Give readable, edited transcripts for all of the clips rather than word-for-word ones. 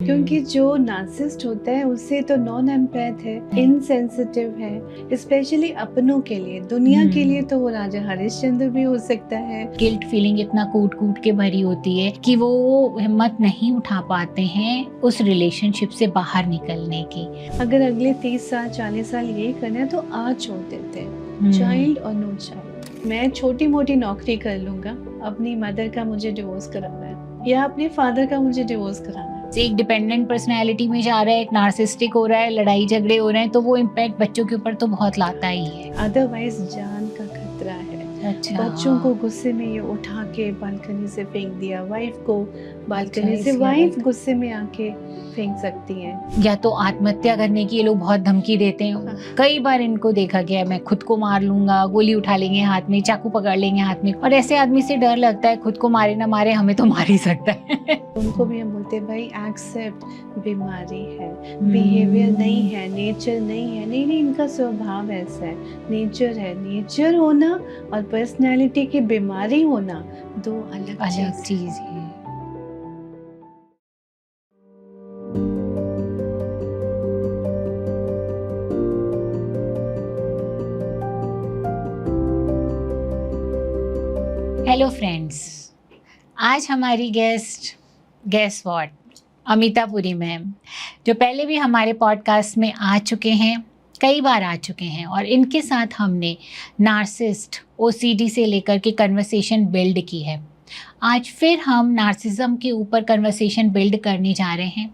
क्योंकि जो नार्सिसिस्ट होता है उससे तो नॉन एम्पैथ है, इनसेंसिटिव है, स्पेशली अपनों के लिए। दुनिया के लिए तो वो राजा हरिश्चंद्र भी हो सकता है। गिल्ट फीलिंग इतना कूट कूट के भरी होती है कि वो हिम्मत नहीं उठा पाते हैं उस रिलेशनशिप से बाहर निकलने की। अगर अगले 30 साल 40 साल यही करना है तो आज छोड़ देते हैं, चाइल्ड और नो चाइल्ड। मैं छोटी मोटी नौकरी कर लूंगा, अपनी मदर का मुझे डिवोर्स कराना है या अपने फादर का मुझे डिवोर्स कराना है। एक डिपेंडेंट पर्सनैलिटी में जा रहा है, एक नार्सिसिस्टिक हो रहा है, लड़ाई झगड़े हो रहे हैं, तो वो इम्पैक्ट बच्चों के ऊपर तो बहुत लाता ही है। अदरवाइज जान का खतरा है। अच्छा, बच्चों को गुस्से में ये उठा के बालकनी से फेंक दिया, वाइफ को बालकनी अच्छा, से, इसी वाइफ हालत। गुस्से में आके फेंक सकती है। या तो आत्महत्या करने की ये लोग बहुत धमकी देते हैं। कई बार इनको देखा गया है, मैं खुद को मार लूंगा, गोली उठा लेंगे हाथ में, चाकू पकड़ लेंगे हाथ में। और ऐसे आदमी से डर लगता है, खुद को मारे ना मारे, हमें तो मार ही सकता है। उनको भी हम बोलते हैं भाई एक्सेप्ट, बीमारी है, बिहेवियर नहीं है, नेचर नहीं है। नहीं नहीं, इनका स्वभाव ऐसा है, नेचर है। नेचर होना और पर्सनैलिटी की बीमारी होना दो अलग अलग चीज चीज है। हेलो फ्रेंड्स, आज हमारी guest what Amita Puri ma'am, जो पहले भी हमारे पॉडकास्ट में आ चुके हैं, कई बार आ चुके हैं, और इनके साथ हमने नार्सिसिस्ट, ओसीडी से लेकर के कन्वर्सेशन बिल्ड की है। आज फिर हम नार्सिज्म के ऊपर कन्वर्सेशन बिल्ड करने जा रहे हैं,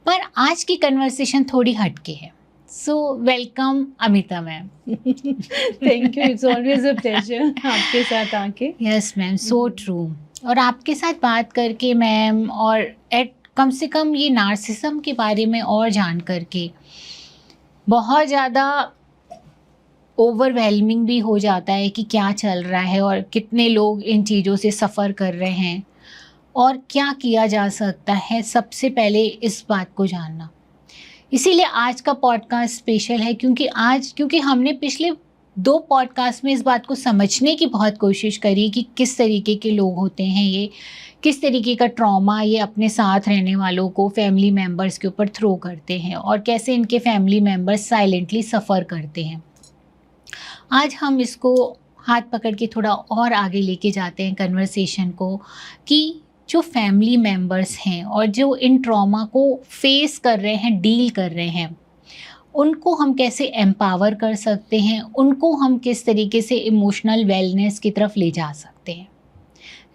पर आज की कन्वर्सेशन थोड़ी हटके है। So welcome Amita ma'am. Thank you, it's always a pleasure आपके साथ आके। Yes ma'am, so true. और आपके साथ बात करके मैम, और कम से कम ये नार्सिज्म के बारे में और जान करके बहुत ज़्यादा ओवरवेलमिंग भी हो जाता है कि क्या चल रहा है और कितने लोग इन चीज़ों से सफ़र कर रहे हैं और क्या किया जा सकता है। सबसे पहले इस बात को जानना, इसीलिए आज का पॉडकास्ट स्पेशल है, क्योंकि हमने पिछले 2 पॉडकास्ट में इस बात को समझने की बहुत कोशिश करी कि किस तरीके के लोग होते हैं ये, किस तरीके का ट्रॉमा ये अपने साथ रहने वालों को, फैमिली मेम्बर्स के ऊपर थ्रो करते हैं, और कैसे इनके फैमिली मेम्बर्स साइलेंटली सफ़र करते हैं। आज हम इसको हाथ पकड़ के थोड़ा और आगे लेके जाते हैं कन्वर्सेशन को, कि जो फैमिली मेम्बर्स हैं और जो इन ट्रॉमा को फेस कर रहे हैं, डील कर रहे हैं, उनको हम कैसे एम्पावर कर सकते हैं, उनको हम किस तरीके से इमोशनल वेलनेस की तरफ ले जा सकते हैं।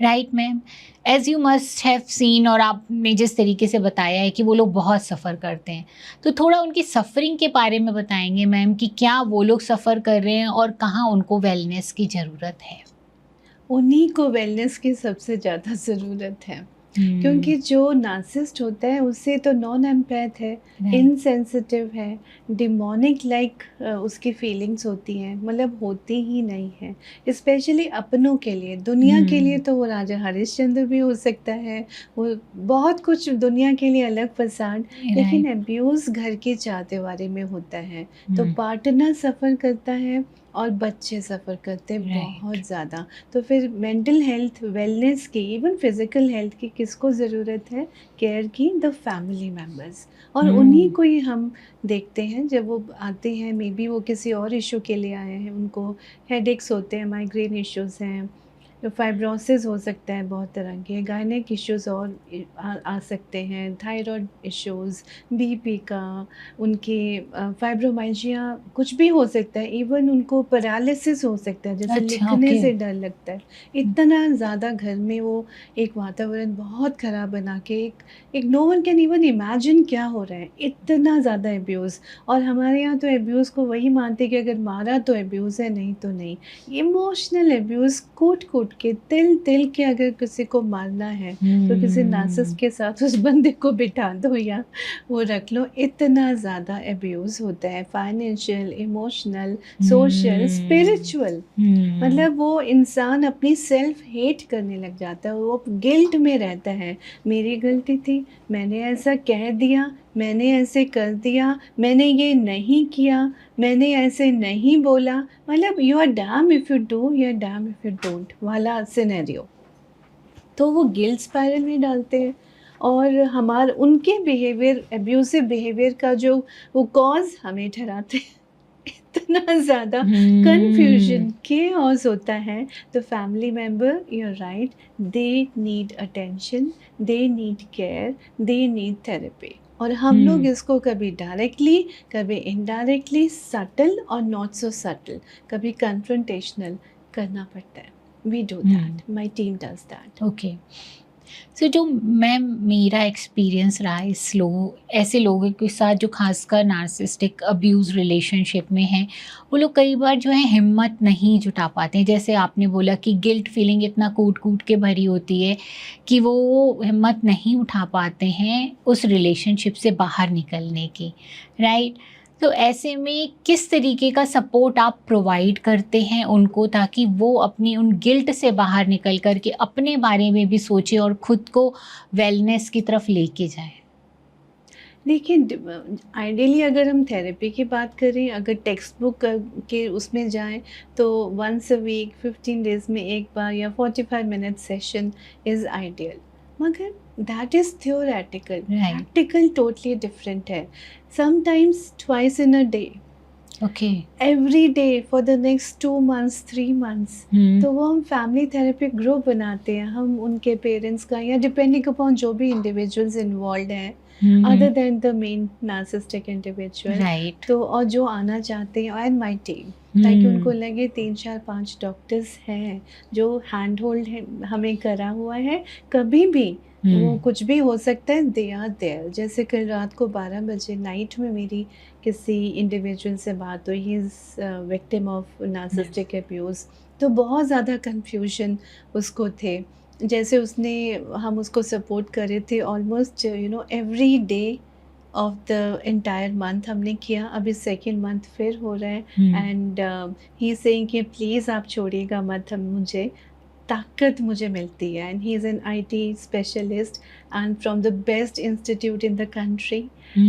Right ma'am, as you must have seen, और आपने जिस तरीके से बताया है कि वो लोग बहुत सफ़र करते हैं, तो थोड़ा उनकी सफ़रिंग के बारे में बताएंगे मैम कि क्या वो लोग सफ़र कर रहे हैं और कहाँ उनको वेलनेस की ज़रूरत है। उन्हीं को वेलनेस की सबसे ज़्यादा ज़रूरत है, क्योंकि जो नार्सिसिस्ट होता है उससे तो नॉन एम्पैथ है, इनसेंसिटिव है, डिमोनिक लाइक उसकी फीलिंग्स होती हैं, मतलब होती ही नहीं है। स्पेशली अपनों के लिए, दुनिया के लिए तो वो राजा हरिश्चंद्र भी हो सकता है, वो बहुत कुछ दुनिया के लिए अलग फसाड। लेकिन अब्यूज़ घर के चाहते में होता है तो पार्टनर सफ़र करता है और बच्चे सफ़र करते हैं बहुत ज़्यादा। तो फिर मेंटल हेल्थ, वेलनेस की, इवन फिज़िकल हेल्थ की किसको ज़रूरत है? केयर की, द फैमिली मेम्बर्स। और उन्हीं को ही हम देखते हैं जब वो आते हैं, मे बी वो किसी और इशू के लिए आए हैं, उनको हेडेक्स होते हैं, माइग्रेन इश्यूज़ हैं, फाइब्रोसिस हो सकता है बहुत तरह के, गायनेक इश्यूज़ और आ सकते हैं, थायराइड इश्यूज़, बीपी का, उनके फाइब्रोमाइल्जिया, कुछ भी हो सकता है। इवन उनको पैरालिसिस हो सकता है, जैसे लिखने से डर लगता है। इतना ज़्यादा घर में वो एक वातावरण बहुत ख़राब बना के, एक no one can even imagine क्या हो रहा है, इतना ज़्यादा अब्यूज़। और हमारे यहाँ तो अब्यूज़ को वही मानते कि अगर मारा तो अब्यूज़ है, नहीं तो नहीं। इमोशनल अब्यूज़, कूट कूट के, तिल तिल के अगर किसी को मारना है तो किसी नार्सिसिस्ट के साथ उस बंदे को बिठा दो या वो रख लो। इतना ज़्यादा अब्यूज़ होता है, फाइनेंशियल, इमोशनल, सोशल, स्पिरिचुअल। मतलब वो इंसान अपनी सेल्फ हेट करने लग जाता है, वो गिल्ट में रहता है, मेरी गलती थी, मैंने ऐसा कह दिया, मैंने ऐसे कर दिया, मैंने ये नहीं किया, मैंने ऐसे नहीं बोला। मतलब you are damn if you do, you are damn if you don't वाला सिनेरियो। तो वो गिल्ट स्पाइरल में डालते हैं और हमार उनके बिहेवियर, एब्यूसिव बिहेवियर का जो वो कॉज़ हमें ठहराते हैं। इतना ज़्यादा कन्फ्यूजन, केओस होता है। तो family member, you are right, they need attention, they need care, they need therapy. और हम लोग इसको कभी डायरेक्टली, कभी इनडायरेक्टली, सटल और नॉट सो सटल, कभी कन्फ्रंटेशनल करना पड़ता है। We do that, my team does that. Okay. So जो मैम मेरा एक्सपीरियंस रहा इस ऐसे लोगों के साथ जो खासकर नार्सिसिस्टिक अब्यूज़ रिलेशनशिप में हैं, वो लोग कई बार जो है हिम्मत नहीं जुटा पाते हैं। जैसे आपने बोला कि गिल्ट फीलिंग इतना कूट-कूट के भरी होती है कि वो हिम्मत नहीं उठा पाते हैं उस रिलेशनशिप से बाहर निकलने की, राइट? तो ऐसे में किस तरीके का सपोर्ट आप प्रोवाइड करते हैं उनको, ताकि वो अपनी उन गिल्ट से बाहर निकल कर के अपने बारे में भी सोचें और खुद को वेलनेस की तरफ लेके जाएँ? देखिए, आइडियली अगर हम थेरेपी की बात करें, अगर टेक्स्ट बुक के उसमें जाएं, तो वंस अ वीक, 15 डेज में एक बार, या 45 मिनट सेशन इज़ आइडियल। मगर that is theoretical, right. Practical totally different है। Sometimes twice in a day, okay. Every day for the next 2 months, 3 months. तो वो हम फैमिली थेरेपी ग्रुप बनाते हैं, हम उनके पेरेंट्स का, या डिपेंडिंग अपॉन जो भी इंडिविजुअल्स इन्वॉल्व हैं, other than the main narcissistic individual. Right. तो और जो आना चाहते हैं, एंड माय टीम, ताकि उनको लगे 3, 4, 5 डॉक्टर्स हैं जो हैंड होल्ड है, हमें करा हुआ है। कभी भी वो कुछ भी हो सकता है, दे आर देयर। जैसे कल रात को 12 बजे नाइट में मेरी किसी इंडिविजुअल से बात हुई, he is victim of narcissistic abuse. तो बहुत ज़्यादा कन्फ्यूजन उसको थे। जैसे उसने, हम उसको सपोर्ट कर रहे थे almost every day of the entire month हमने किया। अभी सेकेंड मंथ फिर हो रहा है, एंड ही सेइंग कि प्लीज़ आप छोड़िएगा मत, हम मुझे ताकत मुझे मिलती है। And he is an IT specialist and from the best institute in the country,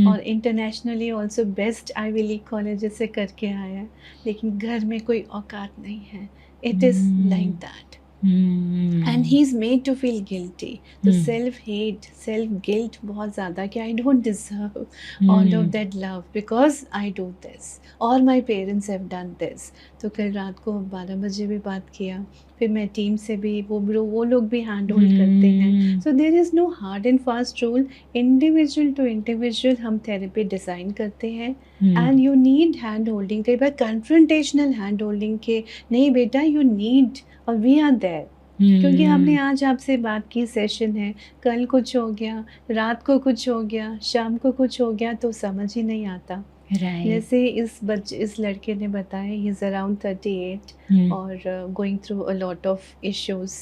और internationally also best Ivy League colleges से करके आया है। लेकिन घर में कोई औकात नहीं है। It is like that, and he is made to feel guilty. तो सेल्फ हेट, सेल्फ गिल्ट बहुत ज़्यादा, कि I don't deserve all of that love because I do this, और my parents have done this. तो कल रात को 12 बजे भी बात किया। फिर मैं टीम से भी, वो लोग भी हैंड होल्ड करते हैं। So there is no hard and fast rule, individual to individual हम थेरेपी डिज़ाइन करते हैं। And you need hand holding, कई बार कन्फ्रंटेशनल हैंड होल्डिंग के, नहीं बेटा यू नीड, और वी आर देयर। क्योंकि हमने आज आपसे बात की, सेशन है, कल कुछ हो गया, रात को कुछ हो गया, शाम को कुछ हो गया, तो समझ ही नहीं आता। राइट। जैसे इस लड़के ने बताया, ही इज़ अराउंड 38 और going through a lot of issues,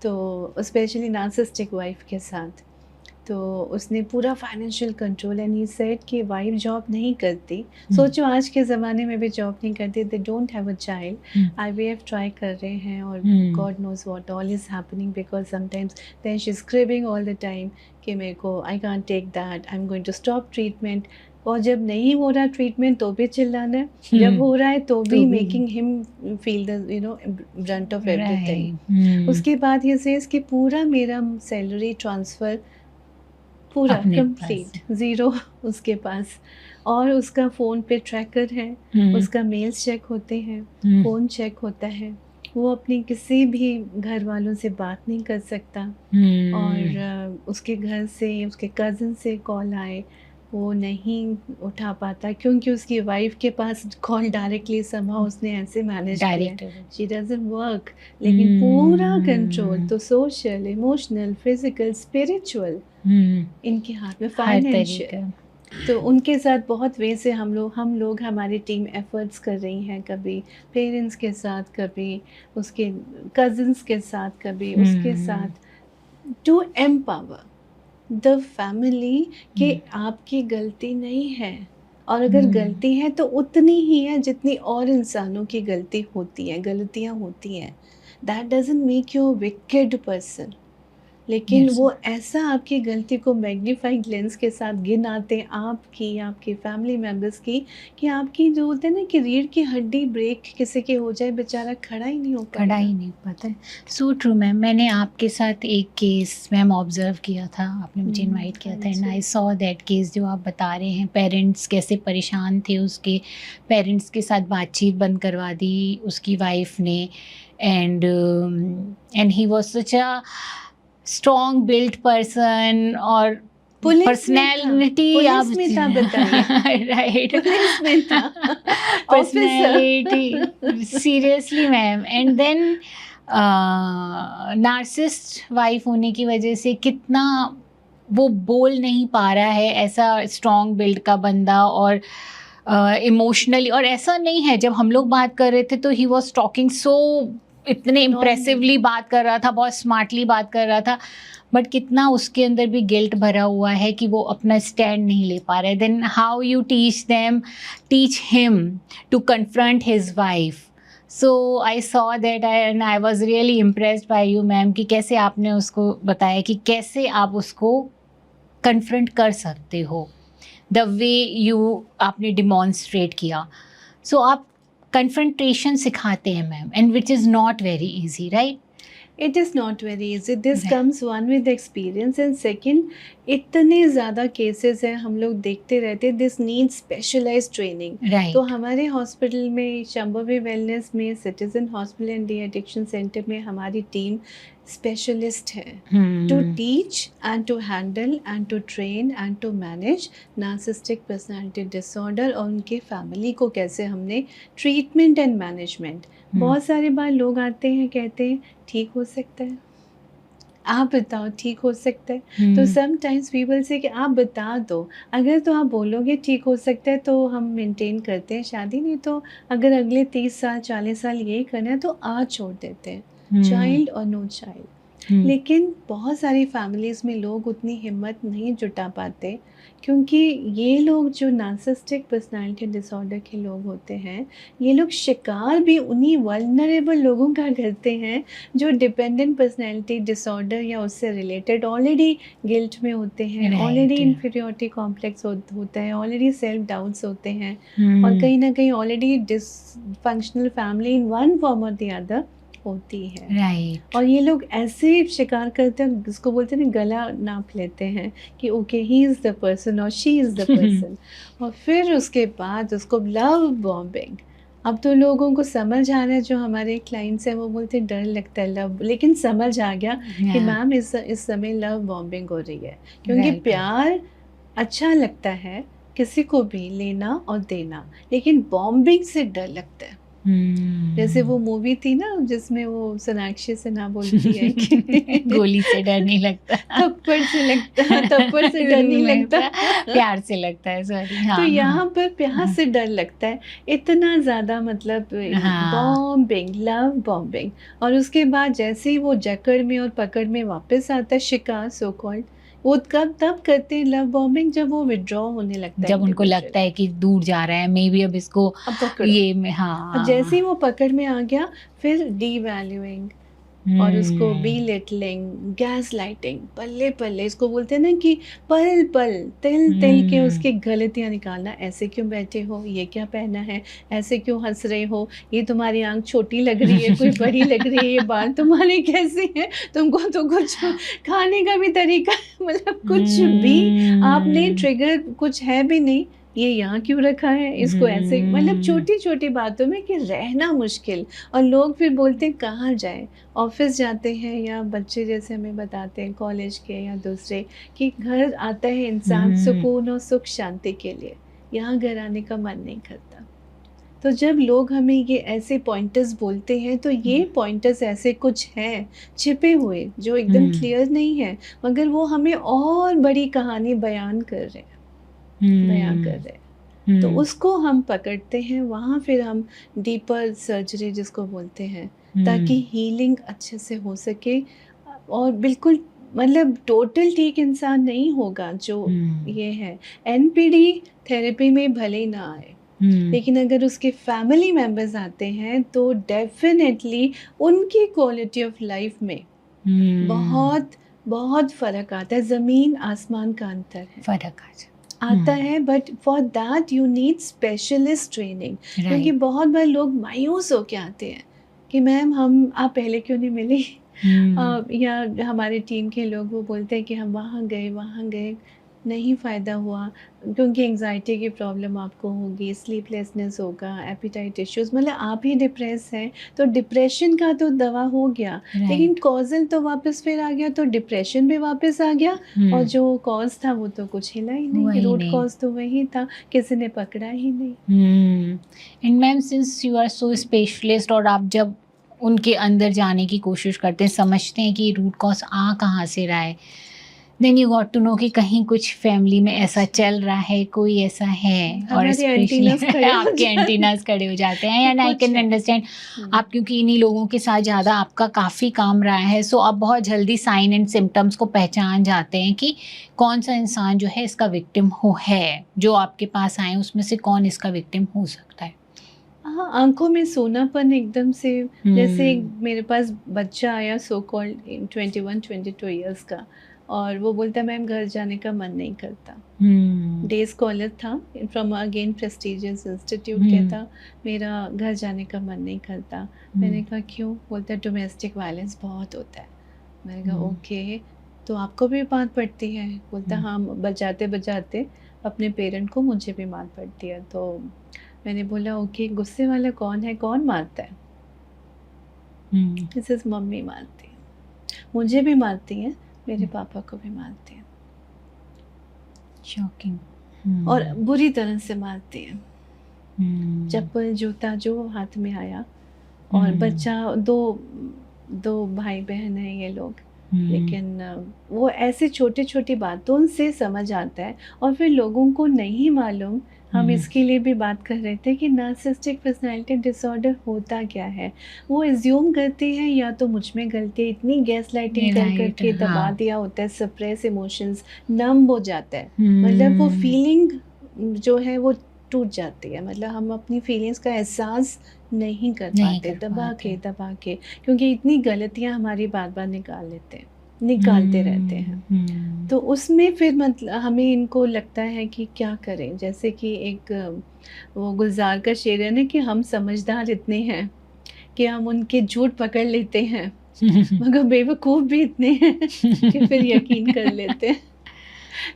तो स्पेशली नार्सिसिस्टिक वाइफ के साथ। तो उसने पूरा financial control, and he said कि वाइफ जॉब नहीं करती। सोचो आज के ज़माने में भी जॉब नहीं करती, they don't have a child, IVF try कर रहे हैं, और God knows what all is happening, because sometimes then she is craving all the time कि मेरे को, I can't take that, I am going to stop treatment. और जब नहीं हो रहा ट्रीटमेंट तो भी चिल्लाना है, जब हो रहा है तो भी making him feel the Brunt of everything. उसके बाद ये सेज कि पूरा मेरा सैलरी ट्रांसफ़र पूरा कंप्लीट, ज़ीरो उसके पास, और उसका फ़ोन पे ट्रैकर है, उसका मेल्स चेक होते हैं, फ़ोन चेक होता है, वो अपनी किसी भी घर वालों से बात नहीं कर सकता। और उसके घर से, उसके कज़न से कॉल आए, वो नहीं उठा पाता, क्योंकि उसकी वाइफ के पास कॉल डायरेक्टली समहाउ उसने ऐसे मैनेज किया है, शी डजंट वर्क। लेकिन पूरा कंट्रोल तो सोशल, इमोशनल, फिजिकल, स्पिरिचुअल इनके हाथ में, फाइनेंशियल। तो उनके साथ बहुत वे से हम लोग हमारी टीम एफर्ट्स कर रही हैं, कभी पेरेंट्स के साथ, कभी उसके कज़न्स के साथ, कभी उसके साथ, टू एम्पावर द फैमिली कि आपकी गलती नहीं है, और अगर गलती है तो उतनी ही है जितनी और इंसानों की गलती होती है, गलतियाँ होती हैं। That doesn't make you a wicked person. लेकिन Yes. वो ऐसा आपकी गलती को मैग्नीफाइंग लेंस के साथ गिनाते हैं, आपकी, आपके फैमिली मेंबर्स की, कि आपकी जो होता है ना कि रीढ़ की हड्डी ब्रेक किसी की हो जाए, बेचारा खड़ा ही नहीं हो खड़ा पाएगा। ही नहीं पाता है। सो ट्रू मैम, मैंने आपके साथ एक केस मैम ऑब्जर्व किया था, आपने मुझे इनवाइट किया हाँ था, and ji. I saw that case जो आप बता रहे हैं। पेरेंट्स कैसे परेशान थे, उसके पेरेंट्स के साथ बातचीत बंद करवा दी उसकी वाइफ ने, and he was such a strong built person, और पुलिस में था, पर्सनैलिटी आप पुलिस में था, बताइए। राइट, पुलिस में था, officer. Personality seriously ma'am. And then narcissist wife होने की वजह से कितना वो बोल नहीं पा रहा है, ऐसा स्ट्रॉन्ग बिल्ड का बंदा, और इमोशनली, और ऐसा नहीं है, जब हम लोग बात कर रहे थे तो ही वॉज टॉकिंग सो, इतने इम्प्रेसिवली बात कर रहा था, बहुत स्मार्टली बात कर रहा था, बट कितना उसके अंदर भी गिल्ट भरा हुआ है कि वो अपना स्टैंड नहीं ले पा रहे। Then how you teach him to confront his wife. So I saw that, and I was really impressed by you ma'am, कि कैसे आपने उसको बताया कि कैसे आप उसको कन्फ्रंट कर सकते हो, द वे यू आपने डिमॉन्स्ट्रेट किया। सो आप कन्फ्रंटेशन सिखाते हैं ma'am, and which is not very easy, right? It is not very easy, this Right. Comes one with experience, and second, इतने ज़्यादा केसेस हैं, हम लोग देखते रहते हैं, this needs specialised training. Right. तो हमारे हॉस्पिटल में, शंभवी वेलनेस में, citizen hospital and de addiction centre में हमारी टीम स्पेशलिस्ट है to teach and to handle and to train and to manage narcissistic personality disorder, और उनके फैमिली को कैसे हमने ट्रीटमेंट एंड मैनेजमेंट। बहुत सारे बार लोग आते हैं, कहते हैं ठीक हो सकता है, आप बताओ ठीक हो सकता है। तो समटाइम्स वी विल से कि आप बता दो, अगर तो आप बोलोगे ठीक हो सकता है तो हम मेंटेन करते हैं शादी, नहीं तो अगर अगले 30 साल 40 साल यही करना है तो आज छोड़ देते हैं, चाइल्ड और नो चाइल्ड। लेकिन बहुत सारी फैमिलीज़ में लोग उतनी हिम्मत नहीं जुटा पाते, क्योंकि ये लोग जो नार्सिसिस्टिक पर्सनालिटी डिसऑर्डर के लोग होते हैं, ये लोग शिकार भी उन्हीं वल्नरेबल लोगों का करते हैं जो डिपेंडेंट पर्सनालिटी डिसऑर्डर या उससे रिलेटेड ऑलरेडी गिल्ट में होते हैं, Right. ऑलरेडी इन्फीरियरिटी कॉम्प्लेक्स होता है, ऑलरेडी सेल्फ डाउट्स होते हैं, और कहीं ना कहीं already dysfunctional family in one form और द अदर होती है। राइट। और ये लोग ऐसे शिकार करते हैं, जिसको बोलते हैं ना, गला नाप लेते हैं कि okay he is the person और शी इज़ द पर्सन, और फिर उसके बाद उसको लव बॉम्बिंग। अब तो लोगों को समझ आ रहा है, जो हमारे क्लाइंट्स हैं वो बोलते हैं डर लगता है लव, लेकिन समझ आ गया कि मैम इस समय लव बॉम्बिंग हो रही है, क्योंकि Right. प्यार अच्छा लगता है किसी को भी लेना और देना, लेकिन बॉम्बिंग से डर लगता है। जैसे वो मूवी थी ना जिसमें वो सोनाक्षी सिन्हा बोलती है कि गोली से डर नहीं लगता, थप्पड़ से लगता, थप्पड़ से डर नहीं लगता, प्यार से लगता है, सॉरी। हाँ, तो यहाँ हाँ, पर प्यार से डर लगता है, इतना ज़्यादा, मतलब हाँ। Bombing, love bombing. और उसके बाद जैसे ही वो जकड़ में और पकड़ में वापस आता है शिकार, सो कॉल्ड, वो कब तब करते हैं लव बॉम्बिंग जब वो विड्रॉ होने लगता है, जब उनको individual। लगता है कि दूर जा रहा है, मे बी अब इसको अब पकड़ो, ये में, हाँ, और जैसे ही वो पकड़ में आ गया, फिर डीवैल्यूइंग और उसको बीलिटलिंग, गैस लाइटिंग, पल्ले पल्ले, इसको बोलते हैं ना कि पल पल, तिल तिल के उसकी गलतियाँ निकालना। ऐसे क्यों बैठे हो, ये क्या पहना है, ऐसे क्यों हंस रहे हो, ये तुम्हारी आंख छोटी लग रही है, कोई बड़ी लग रही है, ये बाल तुम्हारे कैसे हैं, तुमको तो कुछ खाने का भी तरीका मतलब कुछ भी आपने ट्रिगर कुछ है भी नहीं, ये यहाँ क्यों रखा है, इसको ऐसे, मतलब छोटी छोटी बातों में कि रहना मुश्किल। और लोग फिर बोलते हैं कहाँ जाए, ऑफिस जाते हैं या बच्चे जैसे हमें बताते हैं कॉलेज के या दूसरे, कि घर आता है इंसान सुकून और सुख शांति के लिए, यहाँ घर आने का मन नहीं करता। तो जब लोग हमें ये ऐसे पॉइंटर्स बोलते हैं, तो ये पॉइंटर्स ऐसे कुछ हैं छिपे हुए जो एकदम क्लियर नहीं है, मगर वो हमें और बड़ी कहानी बयान कर रहे हैं, बयां कर रहे हैं। तो उसको हम पकड़ते हैं, वहाँ फिर हम डीपर सर्जरी जिसको बोलते हैं, ताकि हीलिंग अच्छे से हो सके, और बिल्कुल मतलब टोटल ठीक इंसान नहीं होगा जो ये है। एनपीडी थेरेपी में भले ही ना आए, लेकिन अगर उसके फैमिली मेंबर्स आते हैं तो डेफिनेटली उनकी क्वालिटी ऑफ लाइफ में बहुत बहुत फ़र्क आता है, ज़मीन आसमान का अंतर है, फ़र्क आता है। But for that you need specialist training, क्योंकि राइट। बहुत बार लोग मायूस होके आते हैं कि मैम हम आप पहले क्यों नहीं मिली। या हमारे टीम के लोग वो बोलते हैं कि हम वहाँ गए, नहीं फ़ायदा हुआ, क्योंकि एंग्जाइटी की प्रॉब्लम आपको होगी, स्लीपलेसनेस होगा, एपेटाइट इश्यूज़, मतलब आप ही डिप्रेस हैं, तो डिप्रेशन का तो दवा हो गया, लेकिन राइट। कॉज़ल तो वापस फिर आ गया, तो डिप्रेशन भी वापस आ गया, और जो कॉज़ था वो तो कुछ हिला ही नहीं, वही रूट नहीं। कॉज़ तो वही था, किसी ने पकड़ा ही नहीं। And ma'am since you are so specialist और आप जब उनके अंदर जाने की कोशिश करते हैं, समझते हैं कि रूट कॉज आ कहाँ से रहा है, then you got to know कि कहीं कुछ फैमिली में ऐसा चल रहा है, कोई ऐसा है, और हमारे स्पेशली एंटीनास खड़े हो आपके जाते एंटीनास खड़े हो जाते हैं। कि एंड आई कुछ कैन है। अंडरस्टैंड आप, क्योंकि इन्हीं लोगों के साथ ज़्यादा आपका काफ़ी काम रहा है, सो आप बहुत जल्दी साइन एंड सिम्टम्स को पहचान जाते हैं कि कौन सा इंसान जो है इसका विक्टिम हो है, जो आपके पास आए उसमें से कौन इसका विक्टिम हो सकता है। हाँ, आँखों में सोनापन एकदम से, जैसे एक मेरे पास बच्चा आया सो कॉल्ड 21-22 इयर्स का, और वो बोलता है मैम घर जाने का मन नहीं करता। डे स्कॉलर था, फ्रॉम अगेन प्रेस्टिजियस इंस्टीट्यूट कहता मेरा घर जाने का मन नहीं करता। मैंने कहा क्यों? बोलता है डोमेस्टिक वायलेंस बहुत होता है। मैंने कहा ओके, तो आपको भी मार पड़ती है? बोलता हाँ, बजाते बजाते अपने पेरेंट को मुझे भी मार पड़ती है। तो मैंने बोला ओके, गुस्से वाला कौन है, कौन मारता है? मिसेस मम्मी मारती है, मुझे भी मारती हैं, मेरे पापा को भी मारती हैं, शॉकिंग। और बुरी तरह से मारती हैं। चप्पल जूता जो हाथ में आया, और बच्चा, दो भाई बहन हैं ये लोग, लेकिन वो ऐसे छोटी छोटी बातों से समझ आता है, और फिर लोगों को नहीं मालूम। हम इसके लिए भी बात कर रहे थे कि नार्सिसिस्टिक पर्सनालिटी डिसऑर्डर होता क्या है। वो एज्यूम करते हैं या तो मुझ में गलती है, इतनी गैस लाइटिंग कर करके दबा दिया होता है, सप्रेस इमोशंस, नम हो जाता है, मतलब वो फीलिंग जो है वो टूट जाती है, मतलब हम अपनी फीलिंग्स का एहसास नहीं कर पाते, दबा के, क्योंकि इतनी गलतियां हमारी बार बार निकालते रहते हैं। तो उसमें फिर मतलब हमें इनको लगता है कि क्या करें, जैसे कि एक वो गुलजार का शेर है ना कि हम समझदार इतने हैं कि हम उनके झूठ पकड़ लेते हैं, मगर बेवकूफ़ भी इतने हैं कि फिर यकीन कर लेते हैं।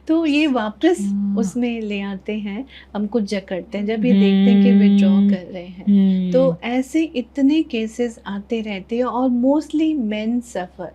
तो ये वापस उसमें ले आते हैं, हमको जकड़ते हैं जब ये देखते हैं कि विथड्रॉ कर रहे हैं। तो ऐसे इतने केसेस आते रहते हैं, और मोस्टली मेन सफ़र।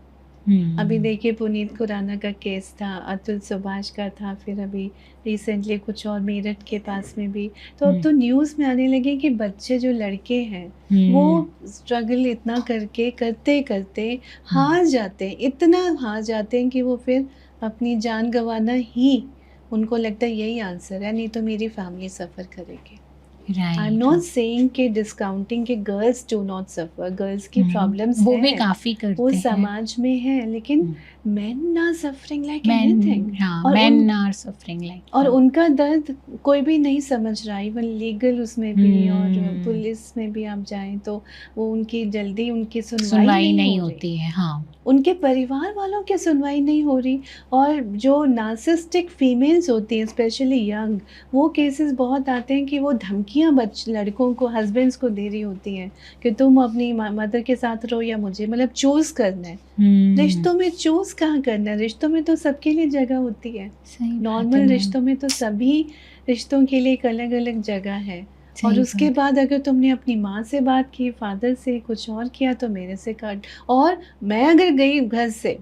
अभी देखिए पुनीत खुराना का केस था, अतुल सुभाष का था, फिर अभी रिसेंटली कुछ और मेरठ के पास में भी। तो अब तो न्यूज़ में आने लगे कि बच्चे जो लड़के हैं वो स्ट्रगल इतना करते करते हार जाते हैं, इतना हार जाते हैं कि वो फिर अपनी जान गंवाना ही, उनको लगता है यही आंसर है, नहीं तो मेरी फैमिली सफ़र करेगी। आई एम नॉट सेइंग कि डिस्काउंटिंग के girls do not suffer, girls की प्रॉब्लम्स वो हैं, भी काफ़ी करते वो हैं, समाज में है, लेकिन men are suffering like men, anything, हाँ, men are suffering like, और हाँ। उनका दर्द कोई भी नहीं समझ रहा, इवन लीगल उसमें भी, और पुलिस में भी आप जाएं तो वो उनकी जल्दी उनकी सुनवाई नहीं होती है, हाँ। उनके परिवार वालों की सुनवाई नहीं हो रही। और जो नार्सिसिस्टिक फीमेल्स होती हैं, स्पेशली यंग, वो केसेस बहुत आते हैं कि वो धमकियां लड़कों को, हस्बैंड्स को दे रही होती हैं कि तुम अपनी मदर के साथ रहो या मुझे, मतलब चूज़ करना है। रिश्तों में चूज़ कहाँ करना है, रिश्तों में तो सबके लिए जगह होती है, नॉर्मल रिश्तों में तो सभी रिश्तों के लिए एक अलग अलग जगह है। और उसके बाद अगर तुमने अपनी माँ से बात की, फादर से, कुछ और किया, तो मेरे से कट, और मैं अगर गई घर से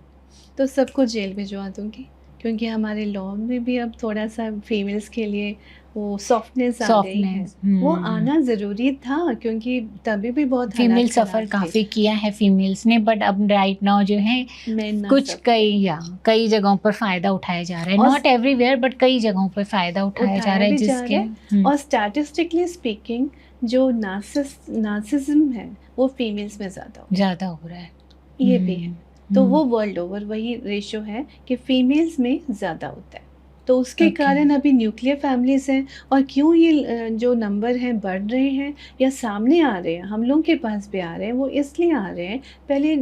तो सबको जेल भिजवा दूंगी, क्योंकि हमारे लॉ में भी अब थोड़ा सा फीमेल्स के लिए वो सॉफ्टनेस आ गई है। वो आना ज़रूरी था, क्योंकि तभी भी बहुत फीमेल सफ़र काफ़ी किया है फीमेल्स ने, बट अब राइट नाउ जो है कुछ कई जगहों पर फ़ायदा उठाया जा रहा है, नॉट एवरीवेयर बट कई जगहों पर फ़ायदा उठाया जा रहा है, जिसके और स्टैटिस्टिकली स्पीकिंग जो नार्सिसिज्म है वो फीमेल्स में ज़्यादा हो रहा है, ये भी है। तो वो वर्ल्ड ओवर वही रेशो है कि फीमेल्स में ज़्यादा होता है। तो उसके Okay. कारण अभी न्यूक्लियर फैमिलीज़ हैं। और क्यों ये जो नंबर हैं बढ़ रहे हैं या सामने आ रहे हैं, हम लोगों के पास भी आ रहे हैं, वो इसलिए आ रहे हैं, पहले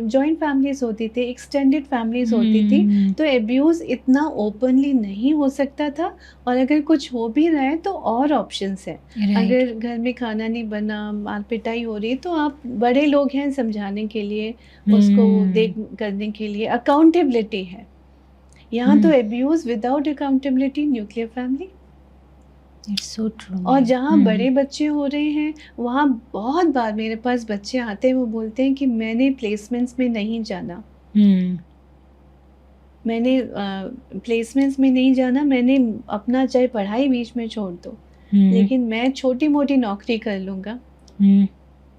जॉइंट फैमिलीज़ होती थी, एक्सटेंडेड फैमिलीज़ होती थी, तो एब्यूज़ इतना ओपनली नहीं हो सकता था। और अगर कुछ हो भी रहा है तो और ऑप्शंस हैं। राइट। अगर घर में खाना नहीं बना, मार पिटाई हो रही, तो आप बड़े लोग हैं समझाने के लिए, उसको देख करने के लिए, अकाउंटेबिलिटी है। यहाँ तो abuse without accountability, nuclear family. It's so true. और जहाँ बड़े बच्चे हो रहे हैं, वहाँ बहुत बार मेरे पास बच्चे आते हैं, वो बोलते हैं कि मैंने प्लेसमेंट्स में नहीं जाना, मैंने प्लेसमेंट्स में नहीं जाना, मैंने अपना चाहे पढ़ाई बीच में छोड़ दो, लेकिन मैं छोटी-मोटी नौकरी कर लूँगा।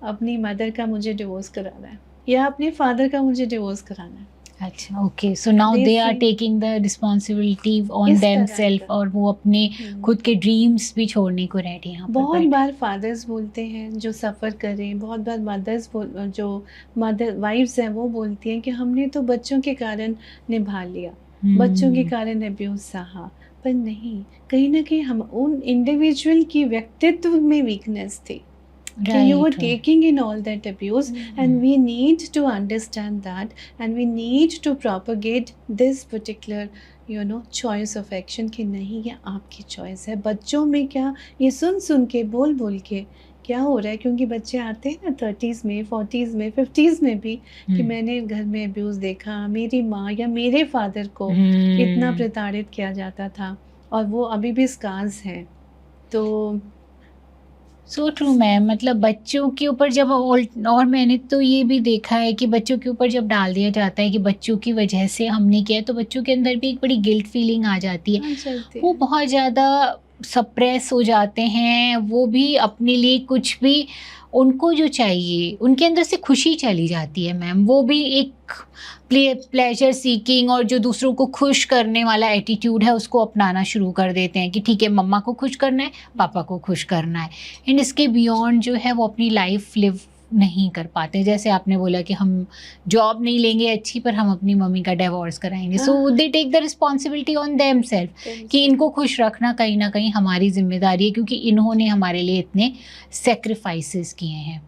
अपनी मदर का मुझे डिवोर्स कराना है या अपने फादर का मुझे डिवोर्स कराना है। अच्छा, okay, so now they are taking the responsibility on इस देम तरह सेल्फ, का। और वो अपने खुद के ड्रीम्स भी छोड़ने को रेडी हैं यहाँ पर बहुत बैठे। बार फादर्स बोलते हैं जो सफ़र करें, बहुत बार मदर्स जो मदर वाइफ्स हैं वो बोलती हैं कि हमने तो बच्चों के कारण निभा लिया, बच्चों के कारण अब्यूज़ सहा। पर नहीं, कहीं न कहीं हम उन इंडिविजुअल की व्यक्तित्व में वीकनेस थी कि you were right. taking in all that abuse, and we need to understand that, and we need to propagate this particular choice of action कि नहीं, ये आपकी चॉइस है। बच्चों में क्या, ये सुन के बोल के क्या हो रहा है, क्योंकि बच्चे आते हैं ना 30s में, 40s में, 50s में भी कि मैंने घर में अब्यूज़ देखा, मेरी माँ या मेरे फादर को इतना प्रताड़ित किया जाता था, और वो अभी भी स्कार्स हैं। तो सो ट्रू मैम, मतलब बच्चों के ऊपर जब और मैंने तो ये भी देखा है कि बच्चों के ऊपर जब डाल दिया जाता है कि बच्चों की वजह से हमने किया, तो बच्चों के अंदर भी एक बड़ी गिल्ट फीलिंग आ जाती है, वो बहुत ज़्यादा सप्रेस हो जाते हैं, वो भी अपने लिए कुछ भी, उनको जो चाहिए उनके अंदर से खुशी चली जाती है मैम, वो भी एक प्लेजर सीकिंग और जो दूसरों को खुश करने वाला एटीट्यूड है उसको अपनाना शुरू कर देते हैं कि ठीक है, मम्मा को खुश करना है, पापा को खुश करना है, एंड इसके बियॉन्ड जो है वो अपनी लाइफ लिव नहीं कर पाते। जैसे आपने बोला कि हम जॉब नहीं लेंगे अच्छी, पर हम अपनी मम्मी का डिवोर्स कराएंगे, so they take the responsibility on themselves कि इनको खुश रखना कहीं ना कहीं हमारी जिम्मेदारी है, क्योंकि इन्होंने हमारे लिए इतने सेक्रीफाइसेस किए हैं।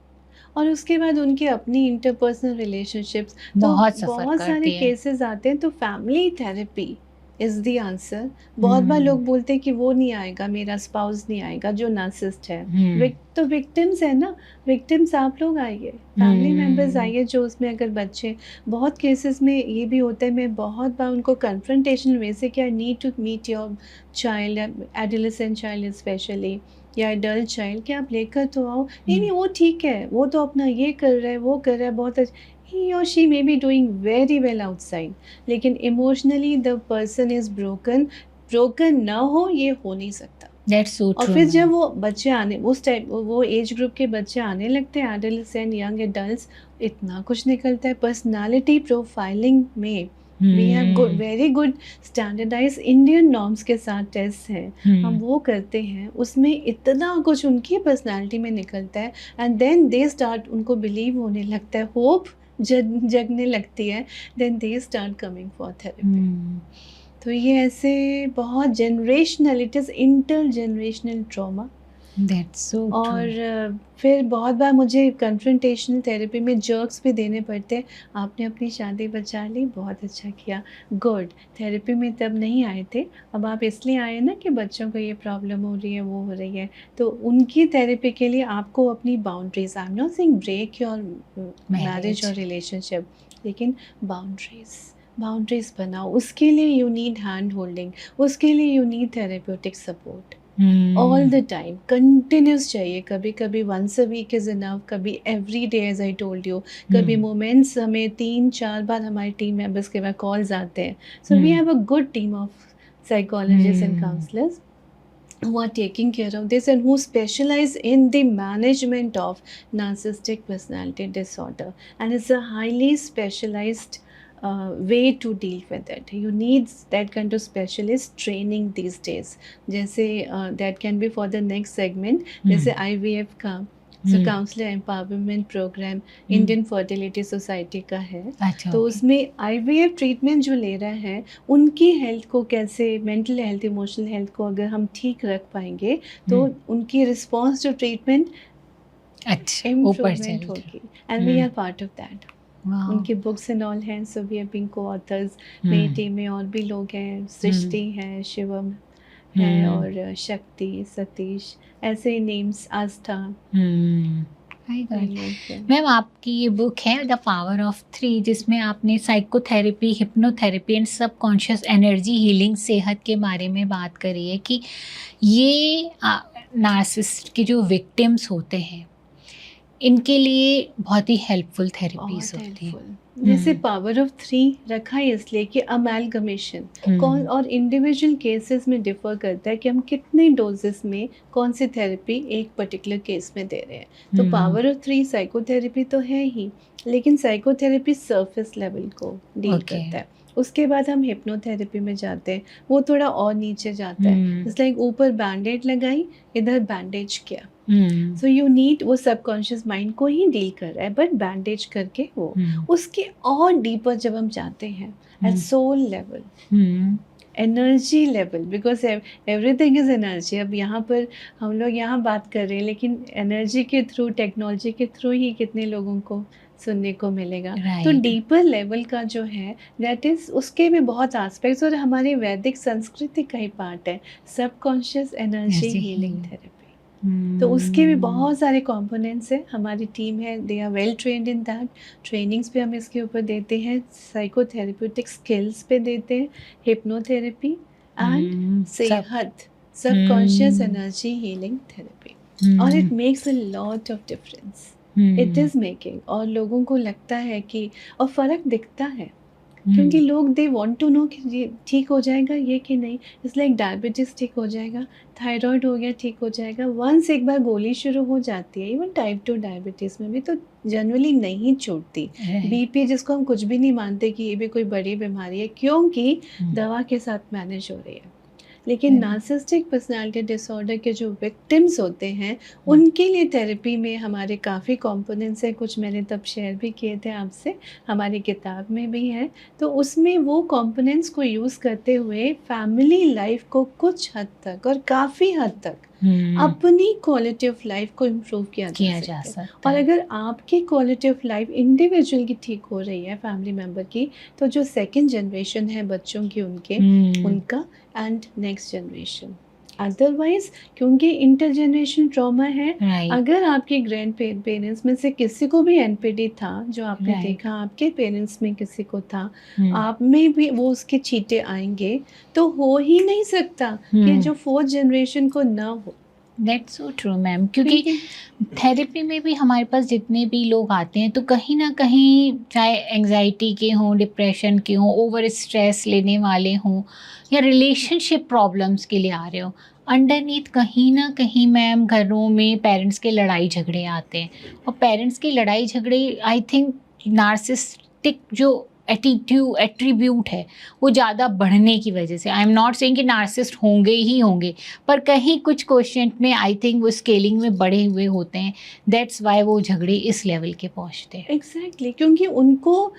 और उसके बाद उनकी अपनी इंटरपर्सनल रिलेशनशिप्स, तो बहुत सफ़र बहुत सारे करती है। केसेस आते हैं, तो family therapy is the answer. बहुत बार लोग बोलते हैं कि वो नहीं आएगा, मेरा स्पाउस नहीं आएगा जो नार्सिसिस्ट है। तो विक्टिम्स है ना, विक्टिम्स आप लोग आइए, फैमिली मेम्बर्स आइए जो उसमें अगर बच्चे, बहुत केसेस में ये भी होता है, मैं बहुत बार उनको कन्फ्रंटेशनल वे से कि I need to meet your child, adolescent child specially, या एडल्ट चाइल्ड, कि आप लेकर तो आओ। नहीं वो ठीक है, वो तो अपना ये कर रहा है, वो कर रहा है, बहुत अच्छा, he or she may be doing very well outside, लेकिन emotionally the person is broken ना हो, ये हो नहीं सकता। That's so और true, फिर ma'am. जब वो बच्चे आने, उस टाइप वो एज ग्रुप के बच्चे आने लगते हैं, एडोलेसेंट यंग एडल्ट्स, इतना कुछ निकलता है पर्सनालिटी प्रोफाइलिंग में। We have very good standardise Indian norms के साथ टेस्ट हैं, हम वो करते हैं, उसमें इतना कुछ उनकी पर्सनालिटी में निकलता है, एंड देन दे स्टार्ट, उनको बिलीव होने लगता है, होप जगने लगती है, then they start coming for therapy. तो ये ऐसे बहुत generational, it is intergenerational trauma. That's so true. और फिर बहुत बार मुझे कन्फ्रंटेशनल थेरेपी में जर्क्स भी देने पड़ते हैं। आपने अपनी शादी बचा ली, बहुत अच्छा किया, गुड। थेरेपी में तब नहीं आए थे, अब आप इसलिए आए ना कि बच्चों को ये प्रॉब्लम हो रही है, वो हो रही है, तो उनकी थेरेपी के लिए आपको अपनी boundaries, I am not saying break your marriage और रिलेशनशिप, लेकिन बाउंड्रीज बनाओ। उसके लिए यू नीड हैंड होल्डिंग, उसके लिए you need therapeutic support all the time, continuous चाहिए। कभी कभी once a week is enough, कभी every day, as I told you, कभी मोमेंट्स, हमें 3-4 बार हमारे टीम मेंबर्स के बाद कॉल्स आते हैं। So we have a good team of psychologist and counsellors who are taking care of this and who specialize in the management of narcissistic personality disorder, and it's a highly specialized way to deal with it. You need that kind of specialist training these days. जैसे that can be for the next segment, जैसे IVF का so counsellor empowerment programme Indian fertility society का है। अच्छा, तो okay. उसमें IVF treatment जो ले रहा है उनकी हेल्थ को कैसे, मेंटल हेल्थ, इमोशनल हेल्थ को अगर हम ठीक रख पाएंगे तो उनकी रिस्पॉन्स टू ट्रीटमेंट अच्छा, ऊपर इम्प्रूवमेंट चल होगी, and we are part of that. वाह। उनकी बुक्स एंड ऑल हैं, so we are being coauthors. मेरी टीम में और भी लोग हैं, सृष्टि है, शिवम है और शक्ति, सतीश, ऐसे ही नेम्स, आस्था, Very कई good. लोग हैं। मैम, आपकी ये बुक है द पावर ऑफ 3, जिसमें आपने psychotherapy, hypnotherapy and subconscious energy healing, सेहत के बारे में बात करी है कि ये नार्सिसिस्ट के जो विक्टिम्स होते हैं इनके लिए बहुत ही हेल्पफुल थेरेपीज बहुत होती हैं। हेल्पफुल। जैसे पावर ऑफ 3 रखा है इसलिए कि अमेलगमेशन कौन और इंडिविजुअल केसेस में डिफर करता है कि हम कितने डोजेस में कौन सी थेरेपी एक पर्टिकुलर केस में दे रहे हैं। तो पावर ऑफ 3 साइकोथेरेपी तो है ही, लेकिन साइकोथेरेपी सरफेस लेवल को डील Okay. करता है। उसके बाद हम हिप्नोथेरेपी में जाते हैं, वो थोड़ा और नीचे जाता है। इट्स लाइक ऊपर बैंडेड लगाई, इधर बैंडेज किया। सो यू नीड, वो सबकॉन्शियस माइंड को ही डील कर रहा है बट बैंडेज करके वो उसके और डीपर जब हम जाते हैं at soul level, energy level, because everything is energy. अब यहाँ पर हम लोग यहाँ बात कर रहे हैं, लेकिन एनर्जी के थ्रू, टेक्नोलॉजी के थ्रू ही कितने लोगों को सुनने को मिलेगा। तो Right. डीपर लेवल का जो है दैट इज, उसके भी बहुत एस्पेक्ट्स, और हमारी वैदिक संस्कृति का ही पार्ट है subconscious energy Energy healing healing. Therapy. तो उसके भी बहुत सारे कंपोनेंट्स हैं। हमारी टीम है, they are well trained in that. Trainings पे हम इसके ऊपर देते हैं, साइकोथेरेप्यूटिक स्किल्स पे देते हैं, हिप्नोथेरेपी एंड सेहत, सबकॉन्शियस एनर्जी हीलिंग थेरेपी। और it makes a lot of difference, it is making. और लोगों को लगता है कि, और फ़र्क दिखता है, क्योंकि लोग दे वांट टू नो कि ये ठीक हो जाएगा ये कि नहीं। इट्स लाइक डायबिटीज़ ठीक हो जाएगा, थायराइड हो गया ठीक हो जाएगा। वंस एक बार गोली शुरू हो जाती है, इवन टाइप 2 डायबिटीज़ में भी तो जनरली नहीं छूटती। बीपी जिसको हम कुछ भी नहीं मानते कि ये भी कोई बड़ी बीमारी है, क्योंकि दवा के साथ मैनेज हो रही है। लेकिन नार्सिसिस्टिक पर्सनालिटी डिसऑर्डर के जो विक्टिम्स होते हैं उनके लिए थेरेपी में हमारे काफ़ी कंपोनेंट्स हैं। कुछ मैंने तब शेयर भी किए थे आपसे, हमारी किताब में भी है। तो उसमें वो कंपोनेंट्स को यूज़ करते हुए फैमिली लाइफ को कुछ हद तक और काफ़ी हद तक अपनी क्वालिटी ऑफ लाइफ को इम्प्रूव किया जा सकता है। और अगर आपकी क्वालिटी ऑफ लाइफ इंडिविजुअल की ठीक हो रही है, फैमिली मेम्बर की, तो जो सेकंड जनरेशन है बच्चों की, उनका एंड नेक्स्ट जनरेशन। अदरवाइज, क्योंकि इंटरजेनरेशन ट्रॉमा है, अगर आपके ग्रैंड पेरेंट्स में से किसी को भी एनपीडी था, जो आपने देखा आपके पेरेंट्स में किसी को था, आप में भी वो उसके छींटे आएंगे, तो हो ही नहीं सकता कि जो फोर्थ जनरेशन को ना हो। That's so true, मैम, क्योंकि थेरेपी में भी हमारे पास जितने भी लोग आते हैं तो कहीं ना कहीं, चाहे एंजाइटी के हों, डिप्रेशन के हों, ओवर स्ट्रेस लेने वाले हों, या रिलेशनशिप प्रॉब्लम्स के लिए आ रहे हो, अंडरनीथ कहीं ना कहीं मैम घरों में पेरेंट्स के लड़ाई झगड़े आते हैं। और पेरेंट्स की लड़ाई झगड़े, आई थिंक नार्सिसिस्टिक जो एट्रीब्यूट है वो ज़्यादा बढ़ने की वजह से, आई एम नॉट सेइंग कि नार्सिसिस्ट होंगे ही होंगे, पर कहीं कुछ क्वेश्चन में आई थिंक वो स्केलिंग में बढ़े हुए होते हैं। दैट्स वाई वो झगड़े इस लेवल के पहुंचते हैं। एग्जैक्टली, क्योंकि उनको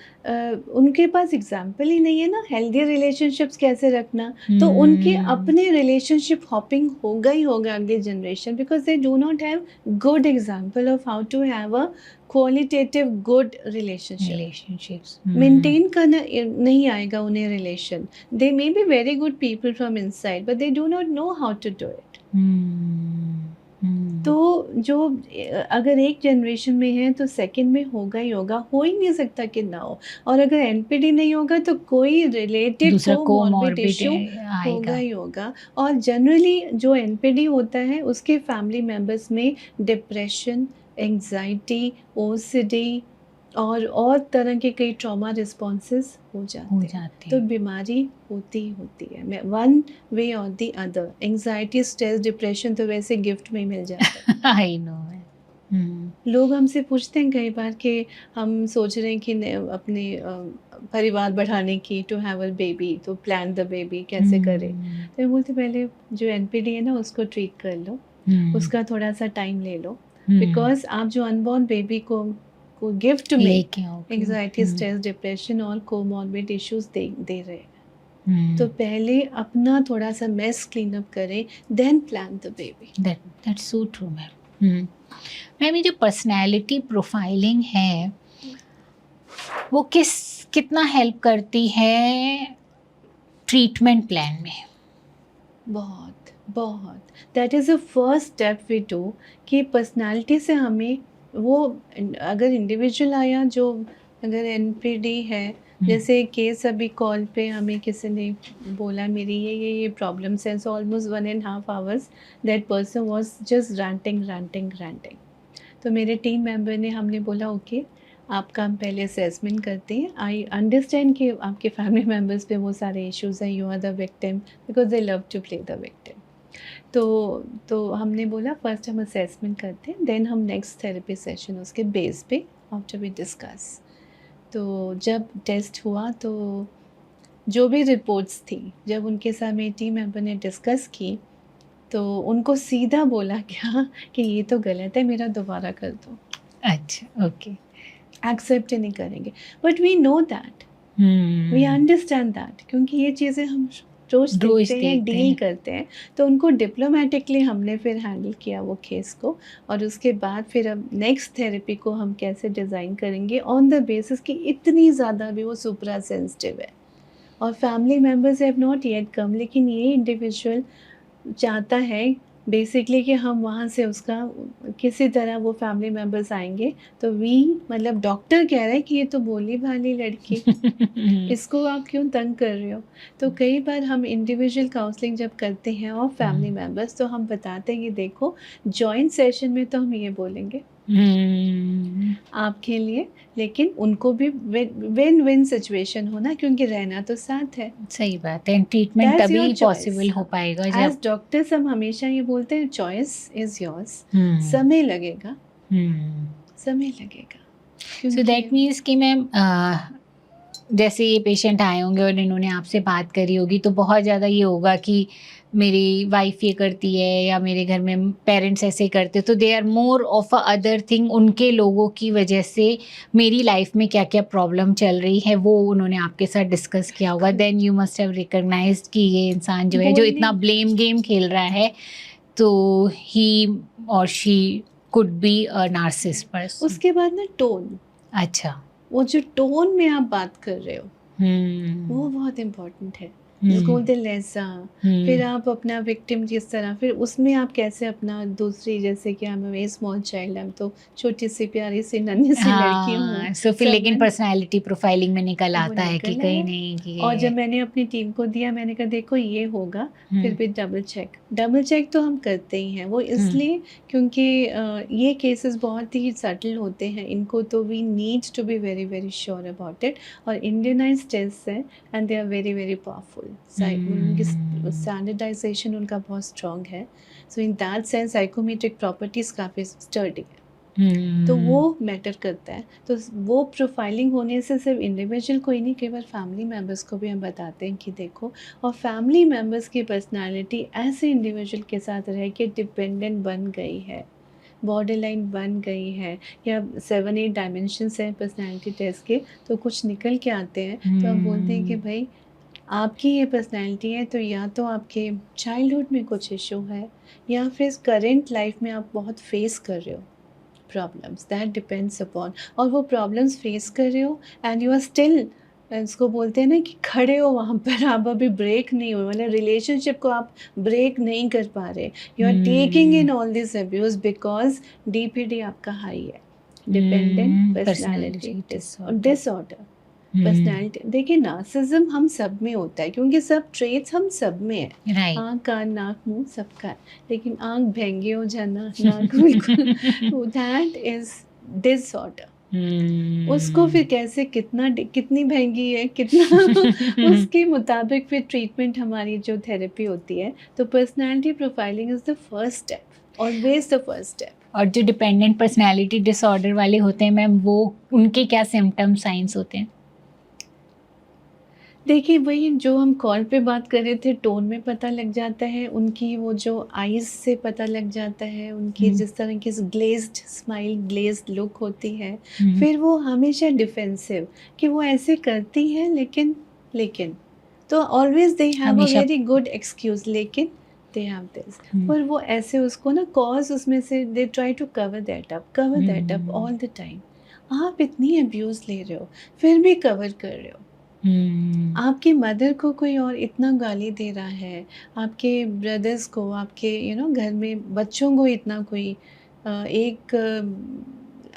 उनके पास एग्जाम्पल ही नहीं है ना हेल्दी रिलेशनशिप्स कैसे रखना। तो उनके अपने रिलेशनशिप हॉपिंग होगा ही होगा अगले generation, because they do not have good example of how to have a qualitative good relationships maintain करना नहीं आएगा उन्हें relation. They may be very good people from inside but they do not know how to do it. तो जो अगर एक generation में है तो सेकंड में होगा ही होगा, हो ही नहीं सकता कि ना हो। और अगर एनपीडी नहीं होगा तो कोई रिलेटेड कोमॉर्बिड इश्यू होगा ही होगा। और जनरली जो एनपीडी होता है उसके फैमिली मेम्बर्स में डिप्रेशन, एंजाइटी, ओसीडी और तरह के कई ट्रॉमा रिस्पॉन्सेस हो जाते हैं। तो बीमारी होती है, वन वे और the other. Anxiety, stress, depression तो वैसे गिफ्ट में ही मिल जाता है। I know. लोग हमसे पूछते हैं कई बार कि हम सोच रहे हैं कि अपने परिवार बढ़ाने की, टू हैव अ बेबी, तो प्लान द बेबी कैसे करें। तो मैं बोलती पहले जो एनपीडी है ना उसको ट्रीट कर लो, उसका थोड़ा सा टाइम ले लो, बिकॉज आप जो अनबॉर्न बेबी को गिफ्ट में लेके आओगे। एंग्जाइटी, स्ट्रेस, डिप्रेशन और कोमॉर्बिड इश्यूज दे रहे हैं। तो पहले अपना थोड़ा सा मेस क्लीन अप करें, then plan the baby. That's so true ma'am. Ma'am ये जो पर्सनैलिटी प्रोफाइलिंग है वो कितना हेल्प करती है ट्रीटमेंट प्लान में? बहुत बहुत, that is the first step we do कि पर्सनालिटी से हमें वो, अगर इंडिविजुअल आया जो अगर एनपीडी है, जैसे केस अभी कॉल पे हमें किसी ने बोला मेरी ये प्रॉब्लम्स हैं, so almost 1.5 hours that person was just ranting. तो मेरे टीम मेंबर ने, हमने बोला ओके आपका हम पहले असेसमेंट करते हैं। आई अंडरस्टैंड कि आपके फैमिली मेम्बर्स पे वो सारे इश्यूज हैं, you are the victim because they love to play the victim. तो हमने बोला फर्स्ट हम असेसमेंट करते हैं, देन हम नेक्स्ट थेरेपी सेशन उसके बेस पे आफ्टर वी डिस्कस। तो जब टेस्ट हुआ तो जो भी रिपोर्ट्स थी, जब उनके साथ मेरी टीम मेंबर ने डिस्कस की तो उनको सीधा बोला क्या कि ये तो गलत है, मेरा दोबारा कर दो। अच्छा, ओके। एक्सेप्ट नहीं करेंगे, but we know that, we understand that, क्योंकि ये चीज़ें हम रोज देखते हैं, डील करते हैं। तो उनको डिप्लोमेटिकली हमने फिर हैंडल किया वो केस को, और उसके बाद फिर अब नेक्स्ट थेरेपी को हम कैसे डिज़ाइन करेंगे ऑन द बेसिस कि इतनी ज़्यादा भी वो सुपरा सेंसिटिव है और family members have not yet कम, लेकिन ये इंडिविजुअल चाहता है बेसिकली कि हम वहाँ से उसका किसी तरह वो फैमिली मेम्बर्स आएंगे। तो मतलब डॉक्टर कह रहे हैं कि ये तो भोली भाली लड़की इसको आप क्यों तंग कर रहे हो। तो कई बार हम इंडिविजुअल काउंसलिंग जब करते हैं और फैमिली मेम्बर्स, तो हम बताते हैं कि देखो जॉइंट सेशन में तो हम ये बोलेंगे आपके लिए, लेकिन उनको भी विन विन सिचुएशन होना, क्योंकि रहना तो साथ है। सही बात है, ट्रीटमेंट तभी पॉसिबल हो पाएगा जब एज डॉक्टर्स हम हमेशा ये बोलते हैं चॉइस इज योर्स, समय लगेगा, समय लगेगा। सो दैट मीन्स कि मैम जैसे ये पेशेंट आए होंगे और इन्होंने आपसे बात करी होगी तो बहुत ज़्यादा ये होगा कि मेरी वाइफ ये करती है या मेरे घर में पेरेंट्स ऐसे करते, तो they are more of a other thing, उनके लोगों की वजह से मेरी लाइफ में क्या क्या प्रॉब्लम चल रही है वो उन्होंने आपके साथ डिस्कस किया होगा। Then you must have recognised कि ये इंसान जो है जो इतना ब्लेम गेम खेल रहा है तो ही और she could be a narcissist person. उसके बाद ना टोन, अच्छा, वो जो टोन में आप बात कर रहे हो वो बहुत इम्पोर्टेंट है, जिसको बोलते हैं लहजा। फिर आप अपना विक्टिम जिस तरह, फिर उसमें आप कैसे अपना दूसरी, जैसे कि हम वेरी स्मॉल चाइल्ड, हम तो छोटी सी प्यारी सी नन्ही सी लड़की हूँ, सो फिर लेकिन पर्सनालिटी प्रोफाइलिंग में निकल आता है कि कहीं नहीं कि और जब मैंने अपनी टीम को दिया, मैंने कहा देखो ये होगा, फिर भी डबल चेक तो हम करते ही हैं। वो इसलिए क्योंकि ये केसेस बहुत ही सटल होते हैं, इनको तो we need to be very very sure about it. और इंडियनाइज टेस्ट है and they are very very powerful, उनकी स्टैंडर्डाइजेशन उनका बहुत स्ट्रॉन्ग है। So in that sense psychometric properties काफ़ी स्टर्डी है, तो वो मैटर करता है। तो वो प्रोफाइलिंग होने से सिर्फ इंडिविजुअल को ही नहीं, कई बार फैमिली मेम्बर्स को भी हम बताते हैं कि देखो, और फैमिली मेम्बर्स की पर्सनालिटी ऐसे इंडिविजुअल के साथ रह के डिपेंडेंट बन गई है, बॉर्डर लाइन बन गई है, या 7-8 डायमेंशंस हैं पर्सनालिटी टेस्ट के, तो कुछ निकल के आते हैं। तो हम बोलते हैं कि भाई आपकी ये पर्सनालिटी है, तो या तो आपके चाइल्डहुड में कुछ इशू है, या फिर करेंट लाइफ में आप बहुत फेस कर रहे हो प्रॉब्लम्स, दैट डिपेंड्स अपॉन। और वो प्रॉब्लम्स फेस कर रहे हो एंड यू आर स्टिल, इसको बोलते हैं ना कि खड़े हो वहाँ पर, आप अभी ब्रेक नहीं हुए, मतलब रिलेशनशिप को आप ब्रेक नहीं कर पा रहे, you are taking in all this abuse because DPD आपका हाई है, डिपेंडेंट पर्सनालिटी डिसऑर्डर पर्सनालिटी। देखिए नार्सिसिज्म हम सब में होता है, क्योंकि सब ट्रेट्स हम सब में है, आँख कान नाक मुंह सबका, लेकिन आँख भेंगे हो जाना, नाक बिल्कुल, दैट इज डिसऑर्डर। उसको फिर कैसे कितनी महंगी है, कितना उसके मुताबिक फिर ट्रीटमेंट हमारी जो थेरेपी होती है। तो personality profiling is the first step, always the first step. और जो डिपेंडेंट पर्सनालिटी डिसऑर्डर वाले होते हैं मैम, वो उनके क्या सिम्टम साइंस होते हैं? देखिए, वही जो हम कॉल पे बात कर रहे थे, टोन में पता लग जाता है, उनकी वो जो आईज़ से पता लग जाता है, उनकी हुँ, जिस तरह की ग्लेज़्ड स्माइल, ग्लेज़्ड लुक होती है, हुँ, फिर वो हमेशा डिफेंसिव कि वो ऐसे करती हैं लेकिन तो ऑलवेज़ दे हैव अ हमेशा वेरी गुड एक्सक्यूज़ लेकिन दे हैव दिस हुँ, पर वो ऐसे उसको ना कॉज़ उसमें से they try to cover that up हुँ, ऑल द टाइम। आप इतनी अब्यूज़ ले रहे हो, फिर भी कवर कर रहे हो। हुँ, आपकी मदर को कोई और इतना गाली दे रहा है, आपके ब्रदर्स को, आपके घर में बच्चों को इतना कोई एक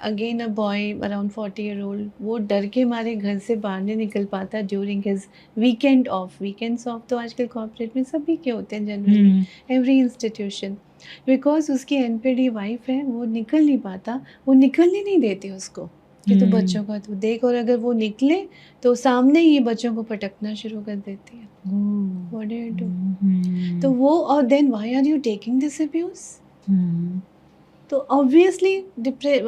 again a boy around 40 year old वो डर के मारे घर से बाहर नहीं निकल पाता ड्यूरिंग हिज वीकेंड्स ऑफ तो आजकल कॉर्पोरेट में सभी के होते हैं generally, hmm, every institution because उसकी एनपीडी वाइफ है, वो निकल नहीं पाता, वो निकलने नहीं देती उसको कि तू हुँ, बच्चों का तू देख और अगर वो निकले तो सामने ही बच्चों को पटकना शुरू कर देती है। Oh! What do you do? Hmm, तो हुँ, वो और then why are you taking this abuse? Hmm, तो ऑब्वियसली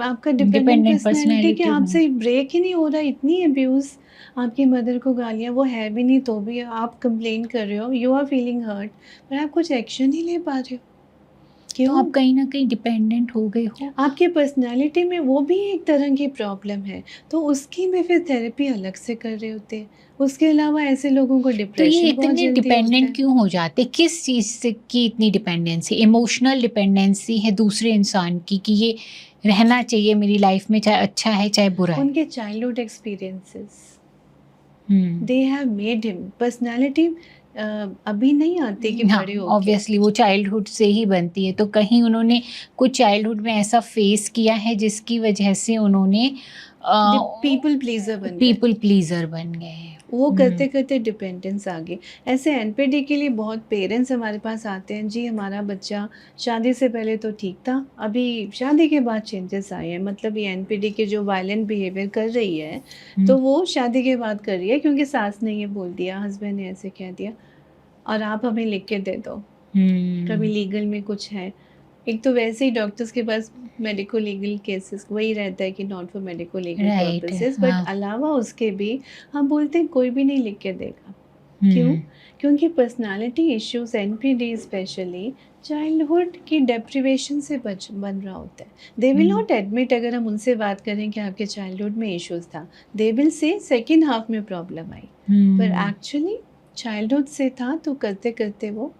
आपका डिपेंडेंट इंडिपेंडेंट पर्सनैलिटी कि पर्सनैलिटी होनी आपसे ब्रेक ही नहीं हो रहा, इतनी अब्यूज़ आपकी मदर को गालियाँ, वो है भी नहीं तो भी आप कंप्लेन कर रहे हो, यू आर फीलिंग हर्ट पर आप कुछ एक्शन नहीं ले पा रहे हो। तो क्यों? आप कहीं न कहीं डिपेंडेंट हो गए हो। आपकी पर्सनैलिटी में वो भी एक तरह की प्रॉब्लम है, तो उसकी में फिर थेरेपी अलग से कर रहे होते हैं। उसके अलावा ऐसे लोगों को तो ये डिप्रेशन बहुत इतने जल्दी होता डिपेंडेंट है। क्यों हो जाते? किस चीज़ से की इतनी डिपेंडेंसी? इमोशनल डिपेंडेंसी है दूसरे इंसान की कि ये रहना चाहिए मेरी लाइफ़ में, चाहे अच्छा है, चाहे बुरा है। उनके childhood experiences hmm. They have made him personality अभी नहीं आती कि बड़े हाँ, होके। ऑब्वियसली वो चाइल्डहुड से ही बनती है, तो कहीं उन्होंने कुछ चाइल्डहुड में ऐसा फेस किया है जिसकी वजह से उन्होंने दे अ, पीपल प्लीज़र बन गए। पीपल प्लीज़र बन गए हैं। वो हुँ, करते-करते डिपेंडेंस आ गई। ऐसे एनपीडी के लिए बहुत पेरेंट्स हमारे पास आते हैं, जी हमारा बच्चा शादी से पहले तो ठीक था, अभी शादी के बाद चेंजेस आए हैं। मतलब ये एनपीडी के जो वायलेंट बिहेवियर कर रही है, हुँ, तो वो शादी के बाद कर रही है क्योंकि सास ने ये बोल दिया, हस्बैंड ने ऐसे कह दिया और आप हमें लिख के दे दो। कभी हुँ, लीगल में कुछ है। एक तो वैसे ही डॉक्टर्स के पास मेडिको लीगल केसेस वही रहता है कि not for medico legal right, purposes but हाँ, अलावा उसके भी हम बोलते हैं कोई भी नहीं लिख के देगा। क्यों? हुँ, क्योंकि personality issues NPD specially childhood की डेप्रिवेशन से बच बन रहा होता है। They will hmm, not admit अगर हम उनसे बात करें कि आपके चाइल्डहुड में इश्यूज़ था। They will say second half में प्रॉब्लम आई। पर हुँ, एक्चुअली चाइल्डहुड से था तो करते-करते वो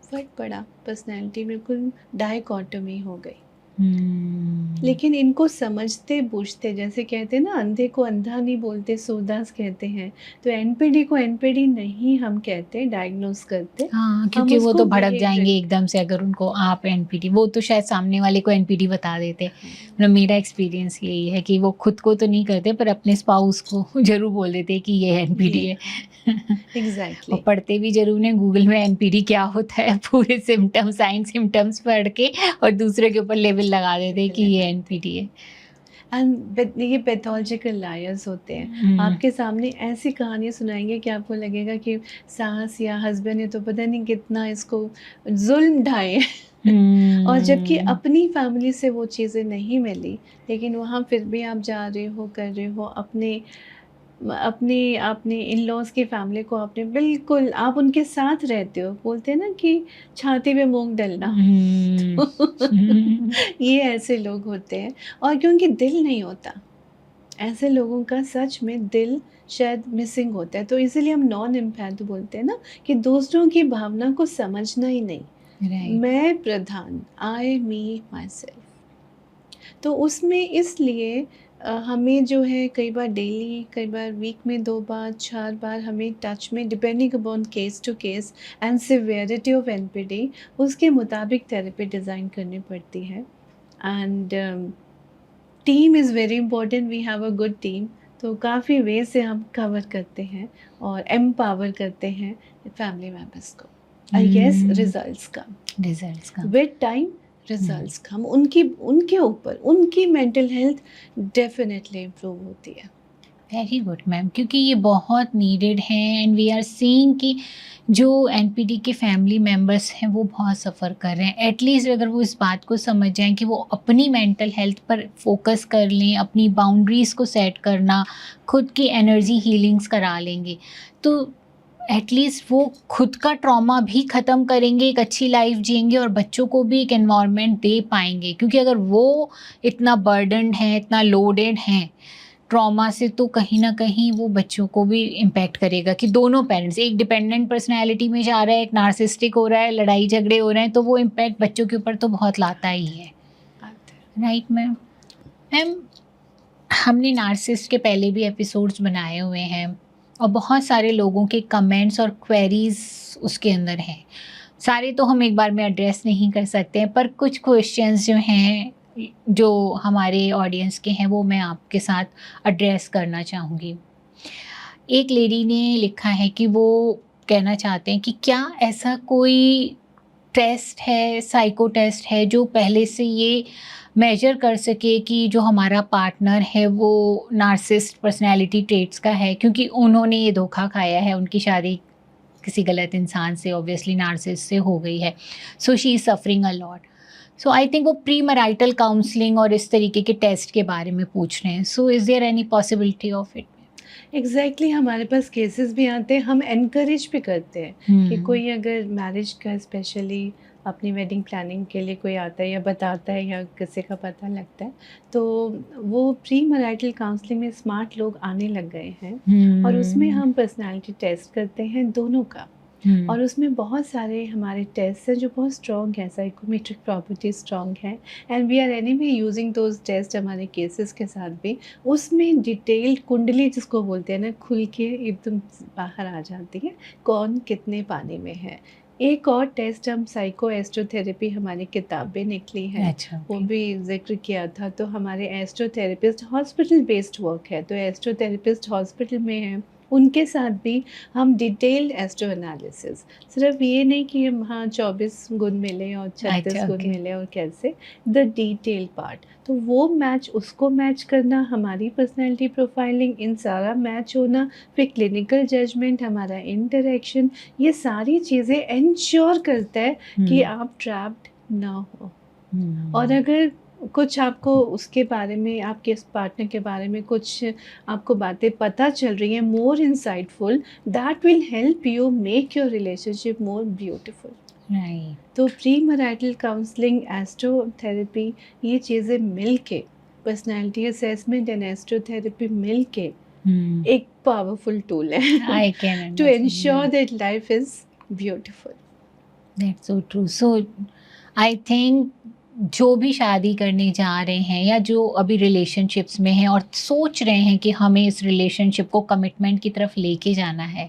फ़र्क पड़ा, पर्सनैलिटी बिल्कुल डायकॉटमी हो गई। हुँ। लेकिन इनको समझते-बूझते जैसे कहते हैं ना अंधे को अंधा नहीं बोलते सूरदास कहते हैं, तो एनपीडी को एनपीडी नहीं हम कहते डायग्नोज़ करते, हाँ, हम क्योंकि वो उसको तो भड़क बिहेवियरल जाएँगे एकदम से अगर उनको आप एनपीटी वो तो शायद सामने वाले को एनपीटी बता देते। हाँ, मतलब मेरा एक्सपीरियंस यही है कि वो खुद को तो नहीं करते पर अपने स्पाउस को ज़रूर बोल देते हैं कि ये ये एनपीटी है। और एग्ज़ैक्टली पढ़ते भी ज़रूर हैं गूगल में एनपीटी क्या होता है पूरे सिम्पटम्स साइन सिम्पटम्स पढ़ के और दूसरे के ऊपर लेबल लगा देते हैं लेवल कि ये लगाते हैं। एनपीटी है। एंड ये पैथोलॉजिकल लायर्स होते हैं। हुँ, आपके सामने ऐसी कहानियाँ सुनाएँगे कि आपको लगेगा कि सास या हस्बैंड ने तो पता नहीं कितना इसको ज़ुल्म ढाए हैं। और जबकि हुँ, अपनी फैमिली से वो चीज़ें नहीं मिली, लेकिन वहाँ फिर भी आप जा रहे हो, कर रहे हो, अपने आपने इन-लॉज़ की फैमिली को आपने बिल्कुल आप उनके साथ रहते हो। बोलते हैं ना कि छाती पे मूँग डलना। हुँ, तो हुँ, ये ऐसे लोग होते हैं और क्योंकि दिल नहीं होता, ऐसे लोगों का सच में दिल शायद मिसिंग होता है, तो इसीलिए हम नॉन एम्पैथ बोलते हैं ना कि दूसरों की भावना को समझना ही नहीं। राइट। मैं प्रधान, आई, मी, माई सेल्फ। तो उसमें इसलिए हमें जो है कई बार डेली, कई बार वीक में 2 बार, 4 बार हमें टच में depending upon case to case and severity of NPD उसके मुताबिक थेरेपी डिज़ाइन करनी पड़ती है। And team is very important, we have a good team. तो काफ़ी वे से हम कवर करते हैं और एम्पावर करते हैं फैमिली मेंबर्स को। आई गेस हुँ, रिजल्ट्स कम रिज़ल्ट्स का। With time, hmm. रिजल्ट्स कम उनकी उनके ऊपर उनकी मेंटल हेल्थ डेफिनेटली इम्प्रूव होती है। वेरी गुड मैम, क्योंकि ये बहुत नीडेड है एंड वी आर सीइंग कि जो एनपीडी के फैमिली मेम्बर्स हैं वो बहुत सफ़र कर रहे हैं। एटलीस्ट अगर वो इस बात को समझ जाएं कि वो अपनी मेंटल हेल्थ पर फोकस कर लें, अपनी बाउंड्रीज़ को सेट करना, खुद की एनर्जी हीलिंग्स करा लेंगे, तो एटलीस्ट वो खुद का ट्रॉमा भी ख़त्म करेंगे, एक अच्छी लाइफ जिएंगे और बच्चों को भी एक एनवायरनमेंट दे पाएंगे। क्योंकि अगर वो इतना बर्डनड हैं, इतना लोडेड हैं ट्रॉमा से, तो कहीं ना कहीं वो बच्चों को भी इम्पैक्ट करेगा कि दोनों पेरेंट्स, एक डिपेंडेंट पर्सनैलिटी में जा रहा है, एक नार्सिस्टिक हो रहा है, लड़ाई झगड़े हो रहे हैं, तो वो इम्पैक्ट बच्चों के ऊपर तो बहुत लाता ही है। Right ma'am. मैम, हमने नार्सिस्ट के पहले भी एपिसोड्स बनाए हुए हैं और बहुत सारे लोगों के कमेंट्स और क्वेरीज उसके अंदर हैं। सारे तो हम एक बार में एड्रेस नहीं कर सकते हैं, पर कुछ क्वेश्चंस जो हैं जो हमारे ऑडियंस के हैं वो मैं आपके साथ एड्रेस करना चाहूँगी। एक लेडी ने लिखा है कि वो कहना चाहते हैं कि क्या ऐसा कोई टेस्ट है, साइको टेस्ट है, जो पहले से ये मेजर कर सके कि जो हमारा पार्टनर है वो नार्सिस्ट पर्सनैलिटी ट्रेट्स का है, क्योंकि उन्होंने ये धोखा खाया है, उनकी शादी किसी गलत इंसान से, ऑब्वियसली नार्सिस्ट से हो गई है, so she is suffering a lot. So I think वो प्री मैरिटल काउंसलिंग और इस तरीके के टेस्ट के बारे में पूछ रहे हैं। So is there any possibility of it? Exactly हमारे पास केसेस भी आते हैं, हम एनकरेज भी करते हैं कि कोई अगर मैरिज का स्पेशली अपनी वेडिंग प्लानिंग के लिए कोई आता है या बताता है या किसी का पता लगता है, तो वो प्री मैरिटल काउंसलिंग में स्मार्ट लोग आने लग गए हैं और उसमें हम पर्सनालिटी टेस्ट करते हैं दोनों का। और उसमें बहुत सारे हमारे टेस्ट हैं जो बहुत स्ट्रॉन्ग हैं, साइकोमेट्रिक प्रॉपर्टी स्ट्रॉन्ग है, and we are anyway using those test हमारे केसेस के साथ भी। उसमें डिटेल्ड कुंडली जिसको बोलते हैं ना, खुल के एकदम बाहर आ जाती है कौन कितने पानी में है। एक और टेस्ट हम साइको एस्ट्रोथेरेपी, हमारी किताबें निकली हैं, अच्छा, वो भी जिक्र किया था। तो हमारे एस्ट्रोथेरेपिस्ट हॉस्पिटल बेस्ड वर्क है, तो एस्ट्रोथेरेपिस्ट हॉस्पिटल में हैं, उनके साथ भी हम डिटेल्ड एस्ट्रो एनालिसिस, सिर्फ ये नहीं कि हम हाँ 24 गुण मिले और 36 गुण मिले और कैसे, द डिटेल पार्ट, तो वो मैच, उसको मैच करना, हमारी पर्सनैलिटी प्रोफाइलिंग, इन सारा मैच होना, फिर क्लिनिकल जजमेंट, हमारा इंटरेक्शन, ये सारी चीज़ें इंश्योर करता है कि आप ट्रैप्ड ना हो। और अगर कुछ आपको उसके बारे में, आपके इस पार्टनर के बारे में कुछ आपको बातें पता चल रही हैं more insightful, that will help you make your relationship more beautiful. Right. तो प्री मैरिटल काउंसलिंग, एस्ट्रोथेरेपी, ये चीज़ें मिल के, पर्सनैलिटी असेसमेंट एंड एस्ट्रोथेरेपी मिल के एक पावरफुल टूल है to ensure that life is beautiful. That's so true. So I think जो भी शादी करने जा रहे हैं या जो अभी रिलेशनशिप्स में हैं और सोच रहे हैं कि हमें इस रिलेशनशिप को कमिटमेंट की तरफ लेके जाना है,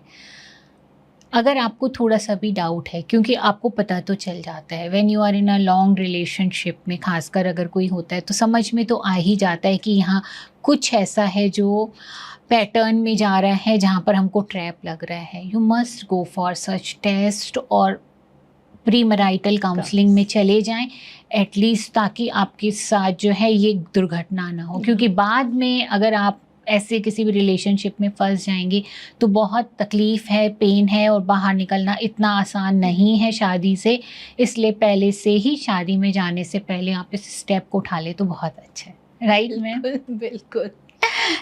अगर आपको थोड़ा सा भी डाउट है, क्योंकि आपको पता तो चल जाता है when you are in a long relationship में, खासकर अगर कोई होता है तो समझ में तो आ ही जाता है कि यहाँ कुछ ऐसा है जो पैटर्न में जा रहा है, जहाँ पर हमको ट्रैप लग रहा है। You must go for such test और प्री मैरिटल काउंसलिंग में चले जाएं एटलीस्ट, ताकि आपके साथ जो है ये दुर्घटना ना हो। क्योंकि बाद में अगर आप ऐसे किसी भी रिलेशनशिप में फंस जाएंगे तो बहुत तकलीफ़ है, पेन है और बाहर निकलना इतना आसान नहीं है शादी से। इसलिए पहले से ही शादी में जाने से पहले आप इस स्टेप को उठा ले तो बहुत अच्छा है। Right ma'am? बिल्कुल।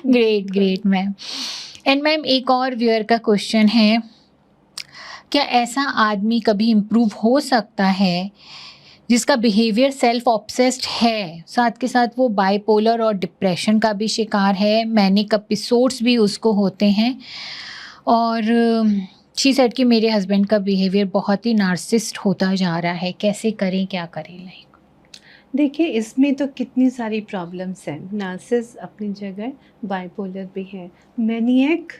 Great ma'am. एंड मैम, एक और व्यूअर का क्वेश्चन है, क्या ऐसा आदमी कभी इम्प्रूव हो सकता है जिसका बिहेवियर सेल्फ ऑब्सेस्ड है, साथ के साथ वो बाइपोलर और डिप्रेशन का भी शिकार है, मैनिक एपिसोड्स भी उसको होते हैं, और शी सेड कि मेरे हस्बैंड का बिहेवियर बहुत ही नार्सिस्ट होता जा रहा है, कैसे करें, क्या करें? लाइक देखिए, इसमें तो कितनी सारी प्रॉब्लम्स हैं। नार्सिस अपनी जगह, बाइपोलर भी है, मैनिएक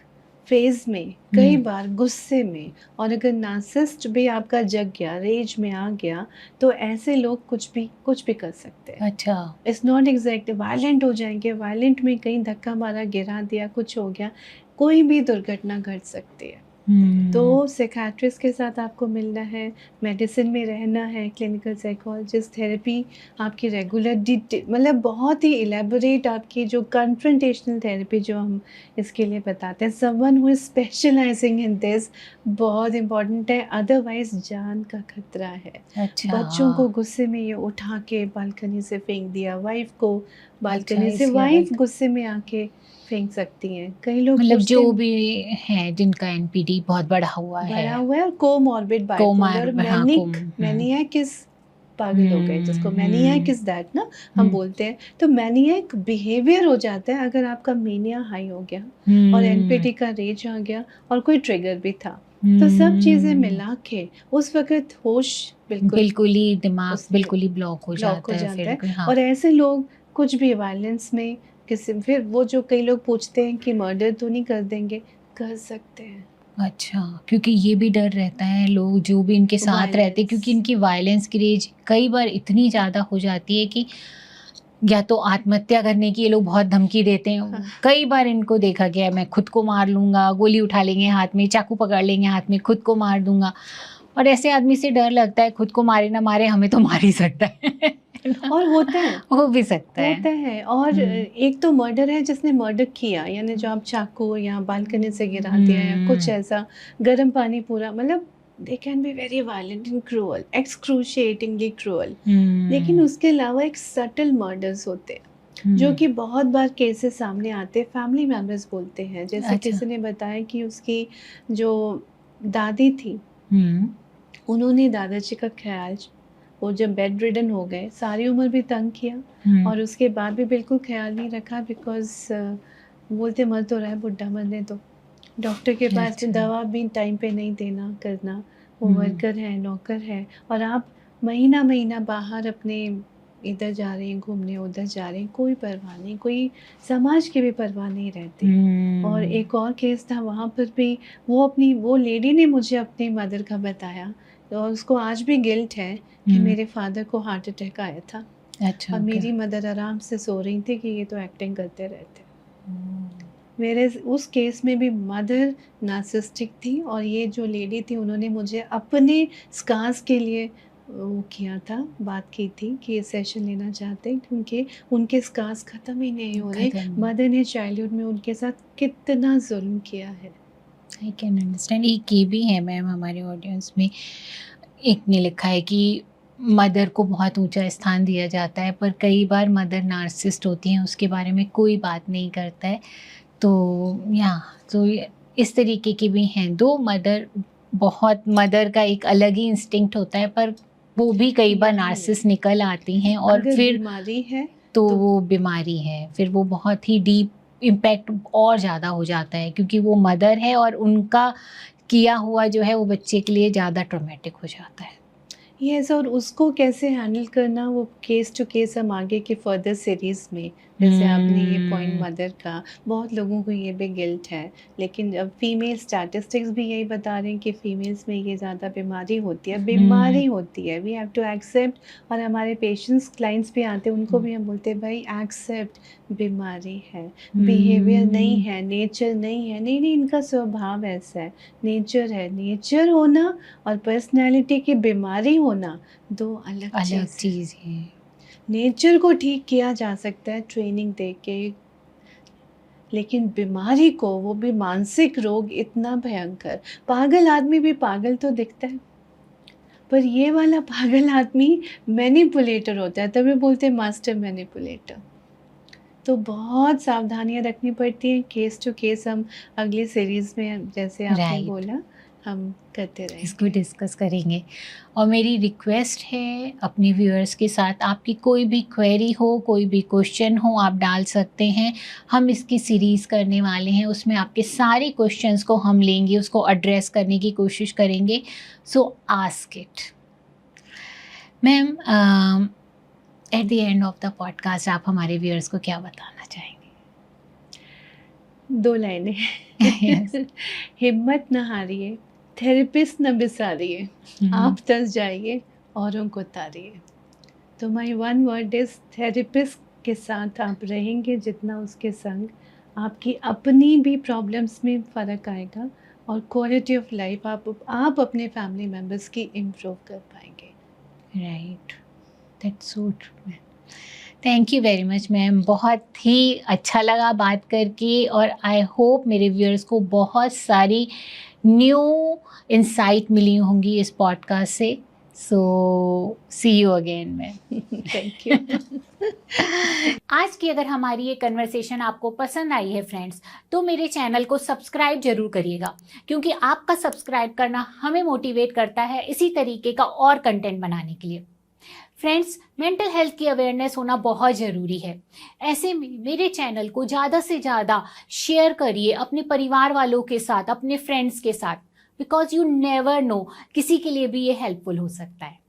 फेज़ में, कई बार गुस्से में, और अगर नार्सिस्ट भी आपका जग गया, रेज में आ गया, तो ऐसे लोग कुछ भी कर सकते हैं। अच्छा, इट्स नॉट एग्जैक्ट वायलेंट हो जाएंगे, वायलेंट में कहीं धक्का मारा, गिरा दिया, कुछ हो गया, कोई भी दुर्घटना घट सकती है। तो साइकियाट्रिस्ट के साथ आपको मिलना है, मेडिसिन में रहना है, क्लिनिकल साइकोलॉजिस्ट, थेरेपी आपकी रेगुलर मतलब बहुत ही इलेबोरेट आपकी जो कन्फ्रंटेशनल थेरेपी जो हम इसके लिए बताते हैं, someone who is specialising in this बहुत इम्पॉर्टेंट है, अदरवाइज जान का खतरा है। अच्छा, बच्चों को गुस्से में ये उठा के बालकनी से फेंक दिया, वाइफ को बालकनी अच्छा, से, इस लेवल वाइफ गुस्से में आके फेंक सकती हैं। कई लोग मतलब पूछते जो हैं, भी हैं जिनका एनपीडी बहुत बढ़ा हुआ है, बढ़ा हुआ है और कोमॉर्बिड कोमार बाइपोलर हाँ, मैनियक इस पागल हो गए, जिसको मैनियक इस दैट ना हम हम्म, बोलते हैं। तो मैनियक बिहेवियर हो जाता है अगर आपका मेनिया हाई हो गया और एनपीटी का रेज आ गया और कोई ट्रिगर भी था, तो सब चीज़ें मिला के उस वक्त होश बिल्कुल बिल्कुल ही दिमाग उससे बिल्कुल ही ब्लॉक हो ब्लॉक हो जाता है जाता फिर है। हाँ। और ऐसे लोग कुछ भी वायलेंस में किसी, फिर वो जो कई लोग पूछते हैं कि मर्डर तो नहीं कर देंगे, कर सकते हैं। अच्छा, क्योंकि ये भी डर रहता है लोग जो भी इनके साथ रहते हैं, क्योंकि वायलेंस, इनकी वायलेंस की रेंज कई बार इतनी ज़्यादा हो जाती है कि या तो आत्महत्या करने की ये लोग बहुत धमकी देते हाँ, हैं। कई बार इनको देखा गया है, मैं खुद को मार लूँगा, गोली उठा लेंगे हाथ में, चाकू पकड़ लेंगे हाथ में, खुद को मार दूँगा। और ऐसे आदमी से डर लगता है, खुद को मारे ना मारे, हमें तो मार ही सकता है। है ना? और होता है, हो भी सकता है। होता है। और हुँ। एक तो मर्डर है जिसने मर्डर किया, यानी जो आप चाकू या बालकनी से गिरा दिया या कुछ हुँ। ऐसा, गर्म पानी पूरा, मतलब they can be very violent and cruel, excruciatingly cruel. लेकिन हुँ। उसके अलावा एक सटल मर्डर्स होते हैं जो हुँ। कि बहुत बार केसेस सामने आते हैं, फैमिली मेम्बर्स बोलते हैं। जैसे अच्छा। किसी ने बताया कि उसकी जो दादी थी, हुँ। उन्होंने दादाजी का ख्याल, वो जब बेड रिडन हो गए, सारी उम्र भी तंग किया हुँ। और उसके बाद भी बिल्कुल ख्याल नहीं रखा, बिकॉज़ बोलते मर तो रहा है, बुड्ढा मरने दो। डॉक्टर के पास में अच्छा। दवा भी टाइम पे नहीं देना करना, वो हुँ। वर्कर है, नौकर है, और आप महीना-महीना बाहर अपने इधर जा रहे हैं घूमने, उधर जा रहे हैं, कोई परवाह नहीं, कोई समाज की भी परवाह नहीं रहती। और हुँ। एक और केस था, वहाँ पर भी वो लेडी ने मुझे अपनी मदर का बताया, और उसको आज भी गिल्ट है कि हुँ। मेरे फादर को हार्ट अटैक आया था अच्छा, और ओके। मेरी मदर आराम से सो रही थी कि ये तो एक्टिंग करते रहते। हुँ। मेरे उस केस में भी मदर नार्सिसिस्टिक थी और ये जो लेडी थी उन्होंने मुझे अपने स्कार्स के लिए वो किया था, बात की थी कि ये सेशन लेना चाहते हैं क्योंकि उनके स्कार्स ख़त्म ही नहीं हो रहे। खत्म। मदर ने चाइल्डहुड में उनके साथ कितना ज़ुल्म किया है। I can understand. एक ये भी है मैम हमारे ऑडियंस में, एक ने लिखा है कि मदर को बहुत ऊँचा स्थान दिया जाता है, पर कई बार मदर नार्सिसिस्ट होती हैं, उसके बारे में कोई बात नहीं करता है। या तो ये इस तरीके के भी हैं। 2 मदर का एक अलग ही इंस्टिंक्ट होता है, पर वो भी कई बार यानी नार्सिसिस्ट निकल आती हैं और अगर फिर बीमारी है तो तो वो बीमारी है, फिर वो बहुत ही डीप इम्पैक्ट और ज़्यादा हो जाता है, क्योंकि वो मदर है और उनका किया हुआ जो है वो बच्चे के लिए ज़्यादा ट्रॉमेटिक हो जाता है। यस, और उसको कैसे हैंडल करना वो केस टू केस हम आगे के फर्दर सीरीज़ में, जैसे आपने ये पॉइंट हुँ। मदर का, बहुत लोगों को ये भी गिल्ट है। लेकिन अब फीमेल स्टैटिस्टिक्स भी यही बता रहे हैं कि फीमेल्स में ये ज़्यादा बीमारी होती है, हुँ। We have to accept. और हमारे पेशेंट्स क्लाइंट्स भी आते हैं, उनको भी हम बोलते हैं भाई एक्सेप्ट, बीमारी है, बिहेवियर नहीं हुँ। है, नेचर नहीं है, नहीं इनका स्वभाव ऐसा है, नेचर है। नेचर होना और पर्सनैलिटी की बीमारी होना 2 अलग अलग चीज़ है। चीज़ है। नेचर को ठीक किया जा सकता है ट्रेनिंग दे के, लेकिन बीमारी को, वो भी मानसिक रोग इतना भयंकर, पागल आदमी भी पागल तो दिखता है, पर ये वाला पागल आदमी मैनिपुलेटर होता है, तभी बोलते हैं मास्टर मैनिपुलेटर। तो बहुत सावधानियाँ रखनी पड़ती हैं, केस टू केस हम अगली सीरीज़ में जैसे आपने राइट। बोला, हम करते इसको रहेंगे। डिस्कस करेंगे। और मेरी रिक्वेस्ट है अपने व्यूअर्स के साथ, आपकी कोई भी क्वेरी हो, कोई भी क्वेश्चन हो, आप डाल सकते हैं। हम इसकी सीरीज़ करने वाले हैं, उसमें आपके सारे क्वेश्चंस को हम लेंगे, उसको एड्रेस करने की कोशिश करेंगे। सो ask it. Ma'am, at the end of the podcast आप हमारे व्यूअर्स को क्या बताना चाहेंगे? 2 लाइनें। यस। हिम्मत ना हारिए, थेरेपिस्ट ना बिसारिए, आप दस जाइए, औरों को तारिए। तो my one word is therapist के साथ आप रहेंगे जितना उसके संग, आपकी अपनी भी प्रॉब्लम्स में फ़र्क आएगा और क्वालिटी ऑफ लाइफ आप अपने फैमिली मेम्बर्स की इम्प्रूव कर पाएंगे। Right, that's so true. Thank you very much ma'am, बहुत ही अच्छा लगा बात करके, और आई होप मेरे व्यूअर्स को बहुत सारी न्यू इंसाइट मिली होंगी इस पॉडकास्ट से। So see you again ma'am. Thank you. आज की अगर हमारी ये कन्वर्सेशन आपको पसंद आई है फ्रेंड्स, तो मेरे चैनल को सब्सक्राइब जरूर करिएगा, क्योंकि आपका सब्सक्राइब करना हमें मोटिवेट करता है इसी तरीके का और कंटेंट बनाने के लिए। फ्रेंड्स, मेंटल हेल्थ की अवेयरनेस होना बहुत ज़रूरी है। ऐसे में मेरे चैनल को ज़्यादा से ज़्यादा शेयर करिए अपने परिवार वालों के साथ, अपने फ्रेंड्स के साथ, बिकॉज यू नेवर नो, किसी के लिए भी ये हेल्पफुल हो सकता है।